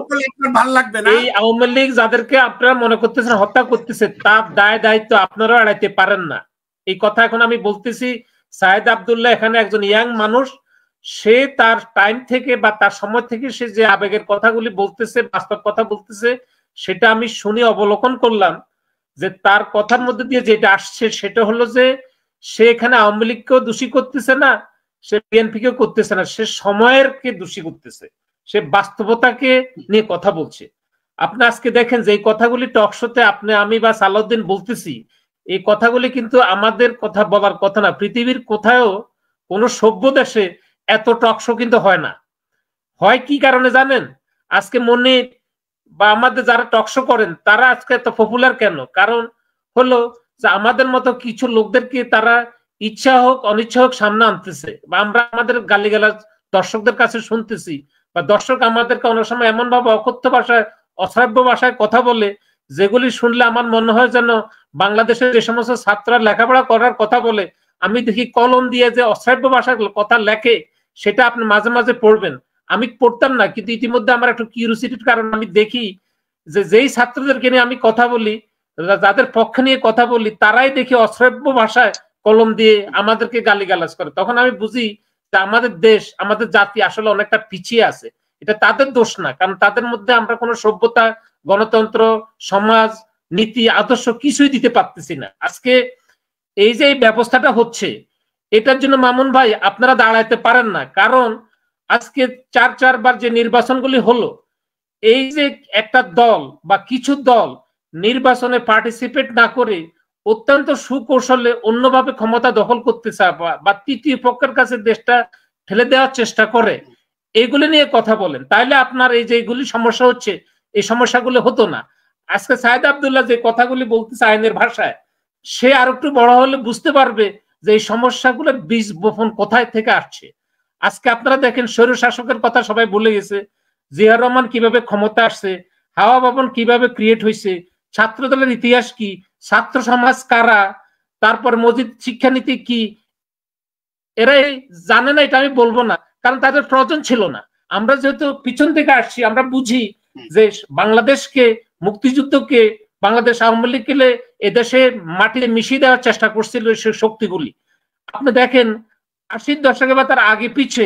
ভালো লাগবে না। এই আওয়ামী লীগ যাদেরকে আপনারা মনে করতেছেন হত্যা করতেছে, তার দায়িত্ব আপনারাও এড়াইতে পারেন না। এই কথা এখন আমি বলতেছি। সায়েদ আব্দুল্লাহ এখানে একজন ইয়াং মানুষ, সে তার টাইম থেকে বা তার সময় থেকে সে যে আবেগের কথাগুলি বলতেছে, বাস্তব কথা বলতেছে, সেটা আমি শুনে অবলোকন করলাম যে তার কথার মধ্যে দিয়ে যেটা আসছে সেটা হলো যে সে এখানে আওয়ামী লীগকেও দোষী করতেছে না, সে বিএনপিকেও করতেছে না, সে সময়ের কে দোষী করতেছে, সে বাস্তবতাকে নিয়ে কথা বলছে। আপনি আজকে দেখেন যে এই কথাগুলি টক শোতে আমি বা সালাউদ্দিন বলতেছি, এই কথাগুলি কিন্তু আমাদের কথা বলার কথা না। পৃথিবীর কোথাও কোনো সভ্য দেশে এত টক শো কিন্তু হয় না। হয় কি কারণে জানেন? আজকে মনে বা আমাদের যারা টক শো করেন তারা আজকে এত পপুলার কেন? কারণ হলো যে আমাদের মতো কিছু লোকদেরকে তারা ইচ্ছা হোক অনিচ্ছা হোক সামনে আনতেছে, বা আমরা আমাদের গালিগালাজ দর্শকদের কাছে শুনতেছি, বা দর্শক আমাদেরকে অনেক সময় এমন ভাবে অকথ্য ভাষায় অশ্রাব্য ভাষায় কথা বলে যেগুলি শুনলে আমার মনে হয় যেন বাংলাদেশের যে সমস্ত ছাত্ররা লেখাপড়া করার কথা বলে, আমি দেখি কলম দিয়ে যে অশ্রাব্য ভাষার কথা লেখে সেটা আপনি মাঝে মাঝে পড়বেন। আমি পড়তাম না, কিন্তু ইতিমধ্যে আমার একটু কিউরিওসিটির কারণে আমি দেখি যে যেই ছাত্রদেরকে নিয়ে আমি কথা বলি, যাদের পক্ষে নিয়ে কথা বলি, তারাই দেখি অশ্রাব্য ভাষায় কলম দিয়ে আমাদেরকে গালিগালাজ করে। তখন আমি বুঝি যে আমাদের দেশ, আমাদের জাতি আসলে অনেকটা পিছিয়ে আছে। এটা তাদের দোষ না, কারণ তাদের মধ্যে আমরা কোনো সভ্যতা, গণতন্ত্র, সমাজ, নীতি, আদর্শ কিছুই দিতে পারতেছি না। আজকে এই যে এই ব্যবস্থাটা হচ্ছে, এটার জন্য মামুন ভাই আপনারা দাঁড়াইতে পারেন না। কারণ আজকে 4বার যে নির্বাচনগুলি হলো, এই যে একটা দল বা কিছু দল নির্বাচনে পার্টিসিপেট না করে অত্যন্ত সুকৌশলে অন্যভাবে ক্ষমতা দখল করতে চায় বা তৃতীয় পক্ষের কাছে দেশটা ঠেলে দেওয়ার চেষ্টা করে, এগুলি নিয়ে কথা বলেন, তাইলে আপনার এই যে এগুলি সমস্যা হচ্ছে, এই সমস্যাগুলো হতো না। আজকে সায়েদ আব্দুল্লাহ যে কথাগুলি বলতেছে আইনের ভাষায়, সে আর একটু বড় হলে বুঝতে পারবে যে এই সমস্যাগুলো বীজ বপন কোথায় থেকে আসছে। আজকে আপনারা দেখেন স্বৈর শাসকের কথা সবাই ভুলে গেছে, জিয়া রহমান কিভাবে ক্ষমতা আসছে, হাওয়া ভবন কিভাবে ক্রিয়েট হয়েছে, ছাত্র দলের ইতিহাস কি, ছাত্র সমাজ কারা, তারপর মজিদ শিক্ষানীতি কি, এরা জানে না। এটা আমি বলবো না, কারণ তাদের প্রয়োজন ছিল না। আমরা যেহেতু পিছন থেকে আসছি, আমরা বুঝি যে বাংলাদেশকে, মুক্তিযুদ্ধকে, বাংলাদেশ আওয়ামী লীগকে এদেশে মাটিতে মিশিয়ে দেওয়ার চেষ্টা করছিল সে শক্তিগুলি। আপনি দেখেন 80 দশকে বা তার আগে পিছে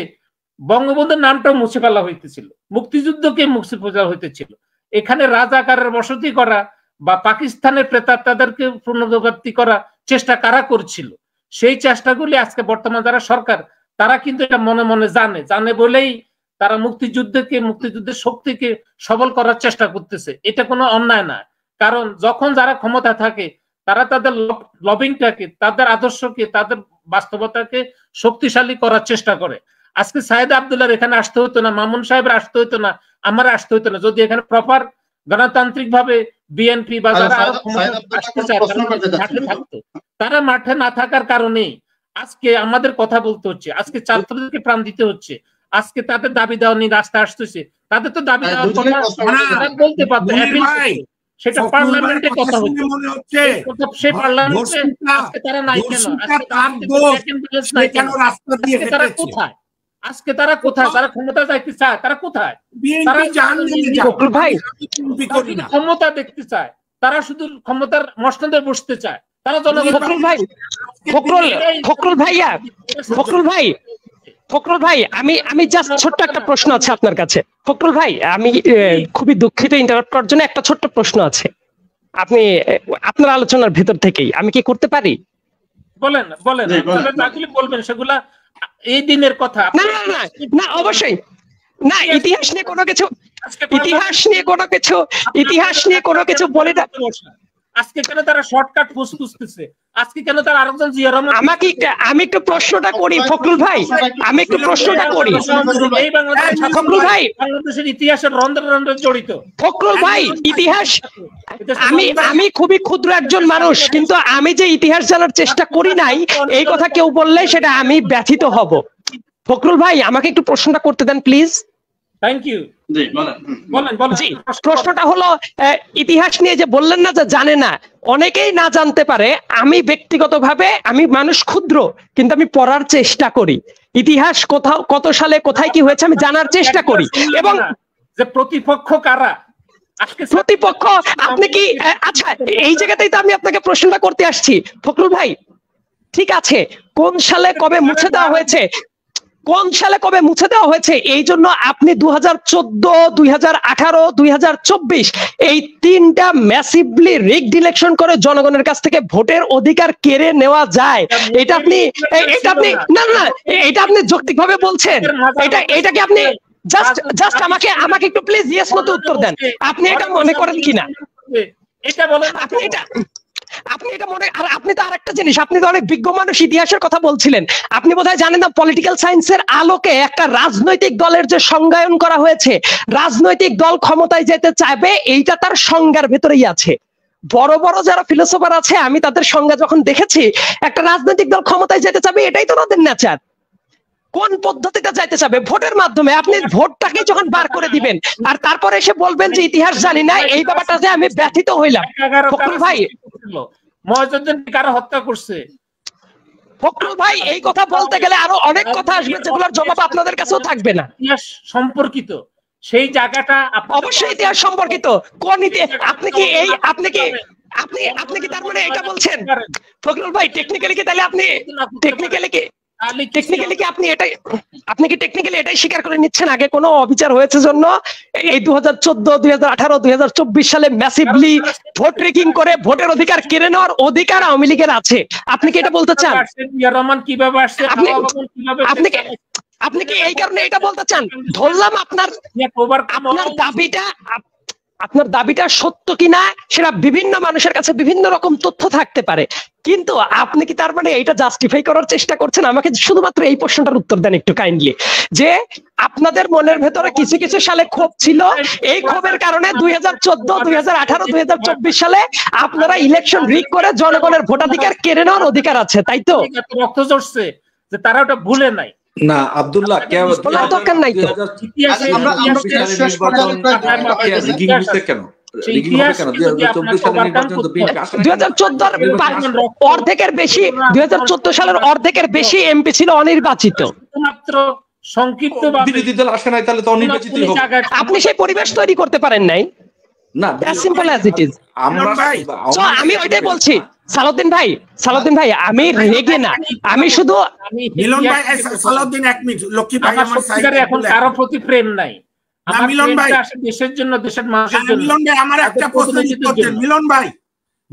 বঙ্গবন্ধুর নামটাও মুছে ফেলা হইতেছিল, মুক্তিযুদ্ধকে মুছে ফেলা হইতেছিল। এখানে রাজাকারের বসতি করা বা পাকিস্তানের প্রেতাত্মাদেরকে পুনরাবৃত্তি করা চেষ্টা কারা করছিল? সেই চেষ্টাগুলি আজকে বর্তমান যারা সরকার, তারা কিন্তু এটা মনে মনে জানে বলেই তারা মুক্তিযুদ্ধের শক্তিকে সবল করার চেষ্টা করতেছে। এটা কোনো অন্যায় না, কারণ যখন যারা ক্ষমতা থাকে তারা তাদের লবিংটাকে, তাদের আদর্শকে, তাদের বাস্তবতাকে শক্তিশালী করার চেষ্টা করে। আজকে সায়েদ আব্দুল্লাহ এখানে আসতে হতো না, মামুন সাহেবের আসতে হতো না, আমার আসতে হতো না, যদি এখানে প্রপার গণতান্ত্রিক ভাবে বিএনপি বা যারা আরো থাকতো। তারা মাঠে না থাকার কারণে আজকে আমাদের কথা বলতে হচ্ছে, আজকে ছাত্রদেরকে প্রাণ দিতে হচ্ছে, আজকে তাদের দাবি দেওয়া নিয়ে রাস্তা আসতেছে। তাদের তো দাবি দেওয়ার কথা বলতে পারতো, সেটা পার্লামেন্টে কথা হচ্ছে, সে পার্লামেন্টে আজকে তারা নাই কেন? তারা কোথায়? আজকে তারা কোথায়? তারা ক্ষমতা যাইতে চায়, তারা কোথায়? ক্ষমতা দেখতে চায়, তারা শুধু ক্ষমতার মসনদে বসতে চায়, তারা ফখরুল ভাই, আমি জাস্ট ছোট্ট একটা প্রশ্ন আছে আপনার কাছে। ফখরুল ভাই, আমি খুবই দুঃখিত ইন্টারাপ্ট করার জন্য, একটা ছোট্ট প্রশ্ন আছে। আপনি আপনার আলোচনার ভেতর থেকেই আমি কি করতে পারি? বলেন বলেন, বলবেন সেগুলা এই দিনের কথা। না না না না, অবশ্যই না, ইতিহাস নিয়ে কোনো কিছু, ইতিহাস নিয়ে কোনো কিছু বলে না। আজকে কেন তারা শর্টকাট খুঁজতেছে? আজকে কেন তারা আরেকজন জিয়া রহমান? আমি একটু প্রশ্নটা করি ফখরুল ভাই, আমি একটু প্রশ্নটা করি। এই ফখরুল ভাই, বাংলাদেশের ইতিহাসের রন্ধ্রে রন্ধ্রে জড়িত ফখরুল ভাই, ইতিহাস, আমি খুবই ক্ষুদ্র একজন মানুষ, কিন্তু আমি যে ইতিহাস জানার চেষ্টা করি নাই এই কথা কেউ বললে সেটা আমি ব্যথিত হব। ফখরুল ভাই, আমাকে একটু প্রশ্নটা করতে দেন প্লিজ। Thank you. প্রশ্নটা হলো, ইতিহাস নিয়ে যে বললেন না যে জানে না, অনেকেই না জানতে পারে। আমি ব্যক্তিগতভাবে, আমি মানুষ ক্ষুদ্র, কিন্তু আমি পড়ার চেষ্টা করি। ইতিহাস কোথাও কত সালে কোথায় কি হয়েছে আমি জানার চেষ্টা করি। এবং যে প্রতিপক্ষ কারা, প্রতিপক্ষ আপনি কি, আচ্ছা এই জায়গাতেই তো আমি আপনাকে প্রশ্নটা করতে আসছি ফখরুল ভাই। ঠিক আছে, কোন সালে কবে মুছে দেওয়া হয়েছে, কোন সালে কবে মুছে দেওয়া হয়েছে, এই জন্য আপনি 2014, 2018, 2024 এই তিনটা ম্যাসিভলি রিগড ইলেকশন করে জনগণের কাছ থেকে ভোটের অধিকার কেড়ে নেওয়া যায়, এটা আপনি না না, এটা আপনি যৌক্তিকভাবে বলছেন। এটাকে আপনি জাস্ট আমাকে একটু প্লিজ ইয়েস মতো উত্তর দেন। আপনি এটা মনে করেন কিনা এটা বলেন। আপনি এটা মনে, আর আপনি তো আরেকটা জিনিস, আপনি তো অনেক বিজ্ঞ মানুষ, ইতিহাসের কথা বলছিলেন। আপনি বোধহয় জানেন না পলিটিক্যাল সায়েন্সের আলোকে একটা রাজনৈতিক দলের যে সংজ্ঞায়ন করা হয়েছে, রাজনৈতিক দল ক্ষমতায় যেতে চাইবে এইটা তার সংজ্ঞার ভেতরেই আছে। বড় বড় যারা ফিলোসফার আছে আমি তাদের সংজ্ঞা যখন দেখেছি, একটা রাজনৈতিক দল ক্ষমতায় যেতে চাইবে এটাই তো তাদের নেচার। কোন পদ্ধতিতে যাইতে চাবে? ভোটের মাধ্যমে। আপনি ভোটটাকে যখন বার করে দিবেন আর তারপরে এসে বলবেন যে ইতিহাস জানি না, এই ব্যাপারটাতে আমি ব্যথিত হইলাম। ফখরুল ভাই, মহাজুদ্দিন কারা হত্যা করছে? ফখরুল ভাই, এই কথা বলতে গেলে আরো অনেক কথা আসবে যেগুলোর জবাব আপনাদের কাছেও থাকবে না। ইতিহাস সম্পর্কিত সেই জায়গাটা অবশ্যই ইতিহাস সম্পর্কিত। কোন ইতিহাস? আপনি কি তার মানে এটা বলছেন ফখরুল ভাই, টেকনিক্যালি কি তাহলে আপনি টেকনিক্যালি এটাই স্বীকার করে নিচ্ছেন আগে কোনো অবিচার হয়েছে জন্য এই 2014, 2018, 2024 সালে ম্যাসিভলি ভোট রেকিং করে ভোটের অধিকার কেড়ে নেওয়ার অধিকার আওয়ামী লীগের আছে? আপনি কি এটা বলতে চান? আপনি কি এই কারণে এটা বলতে চান? ধরলাম আপনার দাবিটা সত্য কিনা সেটা বিভিন্ন মানুষের কাছে বিভিন্ন রকম তথ্য থাকতে পারে, কিন্তু আপনি কি তার মানে এটা জাস্টিফাই করার চেষ্টা করছেন? আমাকে শুধুমাত্র এই প্রশ্নটার উত্তর দেন একটু কাইন্ডলি, যে আপনাদের মনের ভেতরে কিছু কিছু সালে ক্ষোভ ছিল, এই ক্ষোভের কারণে 2014, 2018, 2024 সালে আপনারা ইলেকশন রিগ করে জনগণের ভোটাধিকার কেড়ে নেওয়ার অধিকার আছে, তাই তো? রক্ত ঝরছে যে তারা ওটা ভুলে নাই। না আব্দুল্লাহ, দরকার নাই তো। অর্ধেকের বেশি 2014 সালের অর্ধেকের বেশি এমপি ছিল অনির্বাচিত। মাত্র সংক্ষিপ্ত বিরোধী দল আসে নাই, তাহলে তো অনির্বাচিতই হবে। আপনি সেই পরিবেশ তৈরি করতে পারেন নাই। না, as simple as it is. আমি ওইটাই বলছি সালাউদ্দিন ভাই, আমি রেগে না, আমি শুধু মিলন ভাই, সালাউদ্দিন এক মিনিট, লক্ষ্মী ভাই আমার সাইডে এখন কারো প্রতি প্রেম নাই। মিলন ভাই দেশের জন্য, দেশের মানুষের জন্য। মিলন ভাই, আমার একটা প্রশ্ন করতেন।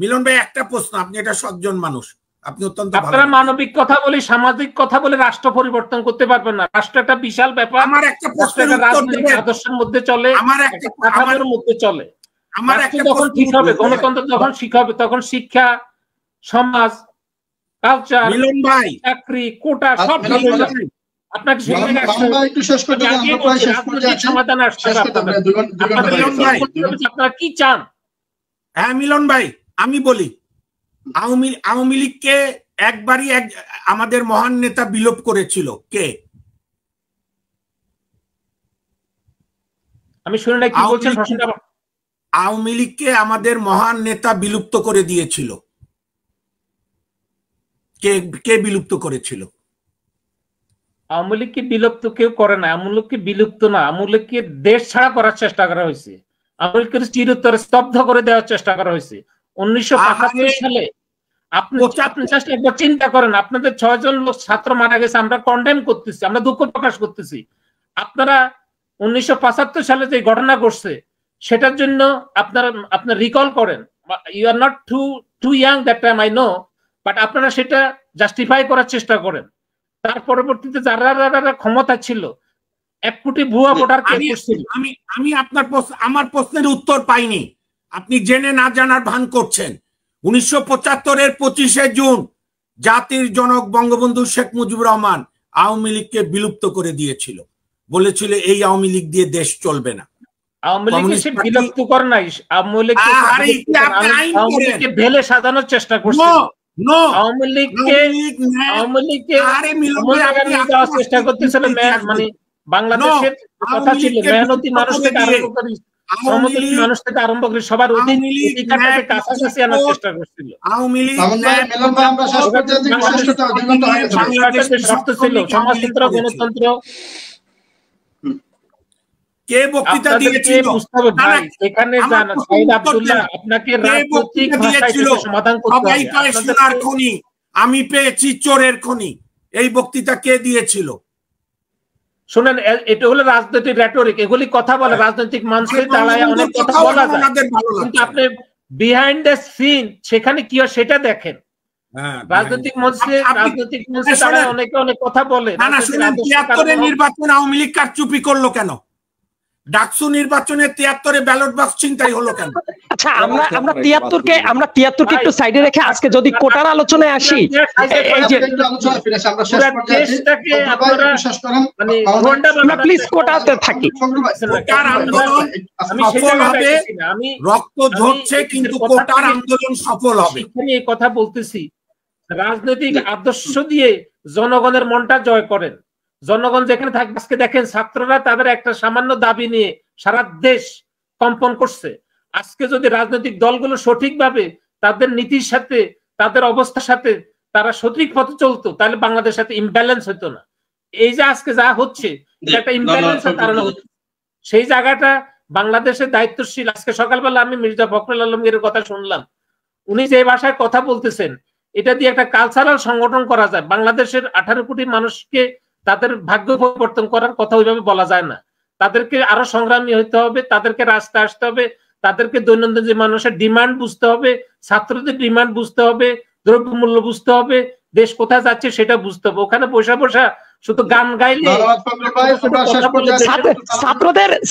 মিলন ভাই একটা প্রশ্ন, আপনি এটা সজ্জন মানুষ, আপনি অত্যন্ত ভালো। আপনারা মানবিক কথা বলি, সামাজিক কথা বলে রাষ্ট্র পরিবর্তন করতে পারবেন না। রাষ্ট্র একটা বিশাল ব্যাপার। আমার একটা প্রশ্নের উত্তর দেবেন? আদর্শের মধ্যে চলে, আমার একটা কাঠামোর মধ্যে চলে। আমার একটা যখন ঠিক হবে, গণতন্ত্র যখন শিখাবে, তখন শিক্ষা, সমাজ, কালচার, মিলন ভাই, চাকরি, কোটা সব ঠিক হয়ে যাবে। আপনাকে সমাধান আসছে। আপনারা কি চান? হ্যাঁ মিলন ভাই, আমি বলি, আওয়ামী লীগকে একবারই আমাদের মহান নেতা বিলোপ করেছিল কে? আমি শুনে না, কি বলছেন? আওয়ামী লীগকে আমাদের মহান নেতা বিলুপ্ত করে দিয়েছিল। কে বিলুপ্ত করেছিল? আওয়ামী লীগকে বিলুপ্ত কেউ করে না। আওয়ামী লীগকে বিলুপ্ত না, আওয়ামী লীগকে দেশ ছাড়া করার চেষ্টা করা হয়েছে। আওয়ামী লীগকে চিরতরে স্তব্ধ করে দেওয়ার চেষ্টা করা হয়েছে 1975 সালে। আপনি জাস্ট একবার চিন্তা করেন, আপনাদের 6 জন লোক ছাত্র মারা গেছে, আমরা কন্ডেম করতেছি, আমরা দুঃখ প্রকাশ করতেছি। আপনারা 1975 সালে যে ঘটনা ঘটছে সেটার জন্য আপনার রিকল করেন you are not too young that time I know, but আপনারা সেটা জাস্টিফাই করার চেষ্টা করেন। তার পরবর্তীতে যারা ক্ষমতা ছিল 1 কোটি ভুয়া ভোটার কে করছিল। আমি আমার প্রশ্নের উত্তর পাইনি, আপনি জেনে না জানার ভান করছেন। 1975-এর 25শে জুন জাতির জনক বঙ্গবন্ধু শেখ মুজিবুর রহমান আওয়ামী লীগকে বিলুপ্ত করে দিয়েছিল, বলেছিল এই আওয়ামী লীগ দিয়ে দেশ চলবে না। আওয়ামী লীগকে সে বিলুপ্ত করে নাই, আওয়ামী লীগকে ঢেলে সাজানোর চেষ্টা করছে। আওয়ামী লীগকে চেষ্টা করতেছিল, মানে বাংলাদেশের কথা ছিল মেহনতি মানুষ থেকে আরম্ভ করে শ্রমজীবী মানুষ থেকে আরম্ভ করে সবার অধিকারটাকে কাছাকাছি আনার চেষ্টা করছিল। শর্ত ছিল সমাজতন্ত্র, গণতন্ত্র। কে বক্তৃতা দিয়েছিল ভাই এখানে যান সাইদ আব্দুল্লাহ, আপনাকে রাজনৈতিক ভাষায় সমাধান করতে হবে। সোনার খনি আমি পেয়েছি চোরের খনি, এই বক্তৃতা কে দিয়েছিল? শুনেন, এটা হলো রাজনৈতিক রেটরিক, এগুলি কথা বলে রাজনৈতিক মানুষে দাঁড়ায় অনেক কথা বলা যায়, কিন্তু আপনি বিহাইন্ড দ্য সিন সেখানে কি হয় সেটা দেখেন। রাজনৈতিক মঞ্চে দাঁড়ায় অনেকে অনেক কথা বলে। নির্বাচন আওয়ামী লীগ কারচুপি করলো কেন? ডাকসু নির্বাচনে 73-এ ব্যালট বক্স ছিনতাই হলো কেন? আচ্ছা, আমরা 73কে একটু সাইডে রেখে আজকে যদি কোটার আলোচনায় আসি, এই যে আমরা প্লিজ কোটাতে থাকি। রক্ত ঝরছে কিন্তু কোটার আন্দোলন সফল হবে। এই কথা বলতেছি, রাজনৈতিক আদর্শ দিয়ে জনগণের মনটা জয় করেন। জনগণ যেখানে থাকবে, আজকে দেখেন ছাত্ররা তাদের একটা সামান্য দাবি নিয়ে সারা দেশ কম্পন করছে। আজকে যদি রাজনৈতিক দলগুলো সঠিকভাবে তাদের নীতির সাথে তাদের অবস্থার সাথে তারা সঠিক পথে চলতো, তাহলে বাংলাদেশের সাথে ইমব্যালেন্স হতো না। এই যে আজকে যা হচ্ছে একটা ইমব্যালেন্সের কারণে হচ্ছে। সেই জায়গাটা বাংলাদেশের দায়িত্বশীল। আজকে সকালবেলা আমি মির্জা ফখরুল আলমগীরের কথা শুনলাম, উনি যে ভাষায় কথা বলতেছেন এটা দিয়ে একটা কালচারাল সংগঠন করা যায়। বাংলাদেশের 18 কোটি মানুষকে তাদের ভাগ্য পরিবর্তন করার কথা ওইভাবে বলা যায় না। তাদেরকে আরো সংগ্রামী হইতে হবে, তাদেরকে রাস্তায় আসতে হবে, তাদেরকে দৈনন্দিন যে মানুষের ডিমান্ড বুঝতে হবে, ছাত্রদের ডিমান্ড বুঝতে হবে, দ্রব্যমূল্য বুঝতে হবে, দেশ কোথায় যাচ্ছে সেটা বুঝতে হবে। ওখানে বসা শুধু গান গাইলে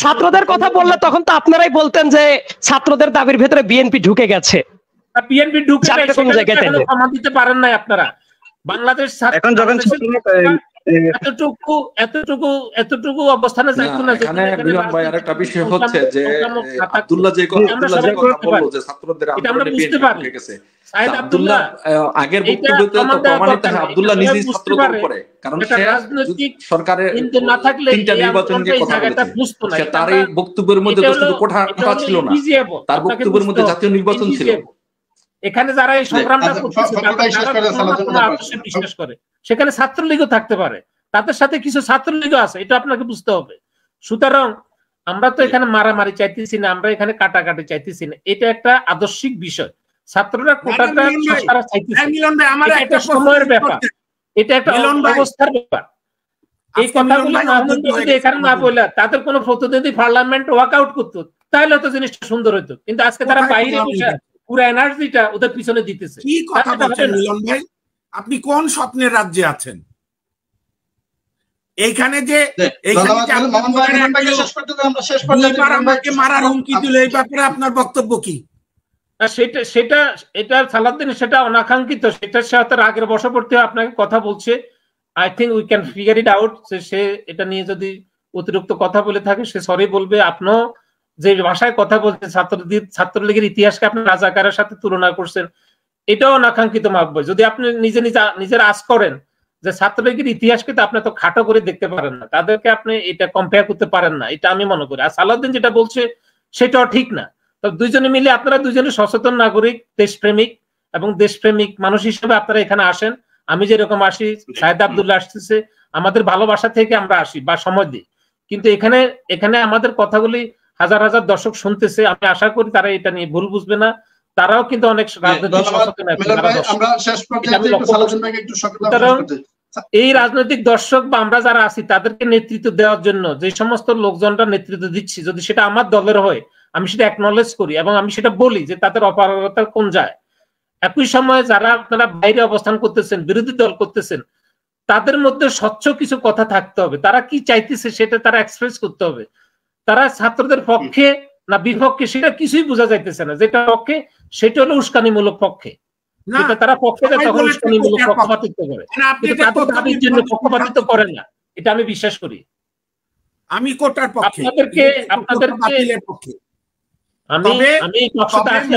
ছাত্রদের কথা বললে তখন তো আপনারাই বলতেন যে ছাত্রদের দাবির ভেতরে বিএনপি ঢুকে গেছে। বিএনপি ঢুকে ক্ষমা দিতে পারেন নাই আপনারা। বাংলাদেশ এখন যখন এতটুকু অবস্থানে যাইতো না। এখানে মিলন ভাই আরেকটা বিষয় হচ্ছে যে আব্দুল্লাহ যে কথা বলল যে ছাত্রদের আমরা বুঝতে পারি সাইদ আব্দুল্লাহ আগের বক্তব্যতে তো প্রমাণিত হয় আব্দুল্লাহ নিজেই ছাত্রদের উপরে, কারণ সে সরকারের না থাকলে 3টা নির্বাচন নিয়ে কথা বলেছে। তার এই বক্তব্যের মধ্যে তো শুধু কোঠা ছিল না, তার বক্তব্যের মধ্যে জাতীয় নির্বাচন ছিল। এখানে যারা এই সংগ্রামটা করতেছে বিশ্বাস করে, সেখানে ছাত্রলীগও থাকতে পারে, তাদের সাথে কিছু ছাত্রলীগও আছে, এটা আপনাকে বুঝতে হবে। সুতরাং আমরা তো এখানে মারামারি চাইতেছি না, আমরা এখানে কাটাকাটি চাইতেছি না, এটা একটা আদর্শিক বিষয়। ছাত্ররা কোটাটা চাইতেছে, সময়ের ব্যাপার, এটা একটা অবস্থার ব্যাপার। এই কথাগুলো যদি এখানে না বললে তাদের কোনো প্রতিনিধি পার্লামেন্ট ওয়াক আউট করতো তাহলে তো জিনিসটা সুন্দর হইতো, কিন্তু আজকে তারা বাইরে বসে পুরো এনার্জিটা ওদের পিছনে দিতেছে। কি কথা বলছেন মিলন ভাই? আপনি কোন স্বপ্নের রাজ্যে আছেন? এইখানে যে মারার হুমকি দিল, এই ব্যাপারে আপনার বক্তব্য কি? এটা সালাউদ্দিন সেটা অনাকাঙ্ক্ষিত, সেটার সাথে আগের বশবর্তী আপনাকে কথা বলছে। I think we can figure it out. সে এটা নিয়ে যদি অতিরিক্ত কথা বলে থাকে সে সরি বলবে। আপনিও যে ভাষায় কথা বলছেন ছাত্রলীগের ইতিহাসকে আপনি রাজাকারের সাথে তুলনা করছেন, এটাও অনাকাঙ্ক্ষিত মাপবে। যদি আপনি নিজের আজ করেন যে ছাত্রলীগের ইতিহাসকে তো আপনি তো খাটো করে দেখতে পারেন না, তাদেরকে আপনি এটা কম্পেয়ার করতে পারেন না, এটা আমি মনে করি। আর সালাউদ্দিন যেটা বলছে সেটাও ঠিক না। তবে দুইজনে মিলে আপনারা দুইজনে সচেতন নাগরিক, দেশপ্রেমিক এবং দেশপ্রেমিক মানুষ হিসেবে আপনারা এখানে আসেন। আমি যেরকম আসি, সাইদ আব্দুল্লাহ আসতেছে, আমাদের ভালোবাসা থেকে আমরা আসি বা সময় দিই, কিন্তু এখানে আমাদের কথাগুলি হাজার হাজার দর্শক শুনতেছে। আমি আশা করি তারা এটা নিয়ে ভুল বুঝবে না, তারাও কিন্তু অনেক রাজনৈতিক সচেতন। এই রাজনৈতিক দর্শক বা আমরা যারা আছি তাদেরকে নেতৃত্ব দেওয়ার জন্য যে সমস্ত লোকজনরা নেতৃত্ব দিচ্ছি, যদি সেটা আমার দলের হয়, আমি সেটা অ্যাকনলেজ করি এবং আমি সেটা বলি যে তাদের অপারগতা কোন যায়। একই সময়ে যারা আপনারা বাইরে অবস্থান করতেছেন, বিরোধী দল করতেছেন, তাদের মধ্যে স্বচ্ছ কিছু কথা থাকতে হবে। তারা কি চাইতেছে সেটা তারা এক্সপ্রেস করতে হবে। তারা ছাত্রদের পক্ষে না বিপক্ষে সেটা কিছুই বোঝা যাইতেছে না। যেটা পক্ষে সেটা হলো উস্কানিমূলক পক্ষে, যেটা তারা পক্ষে তখন উস্কানিমূলক পক্ষপাতিত্ব করে, কিন্তু তাদের দাবির জন্য পক্ষপাতিত্ব করে না, এটা আমি বিশ্বাস করি। আমি কোটার পক্ষে, আপনাদেরকে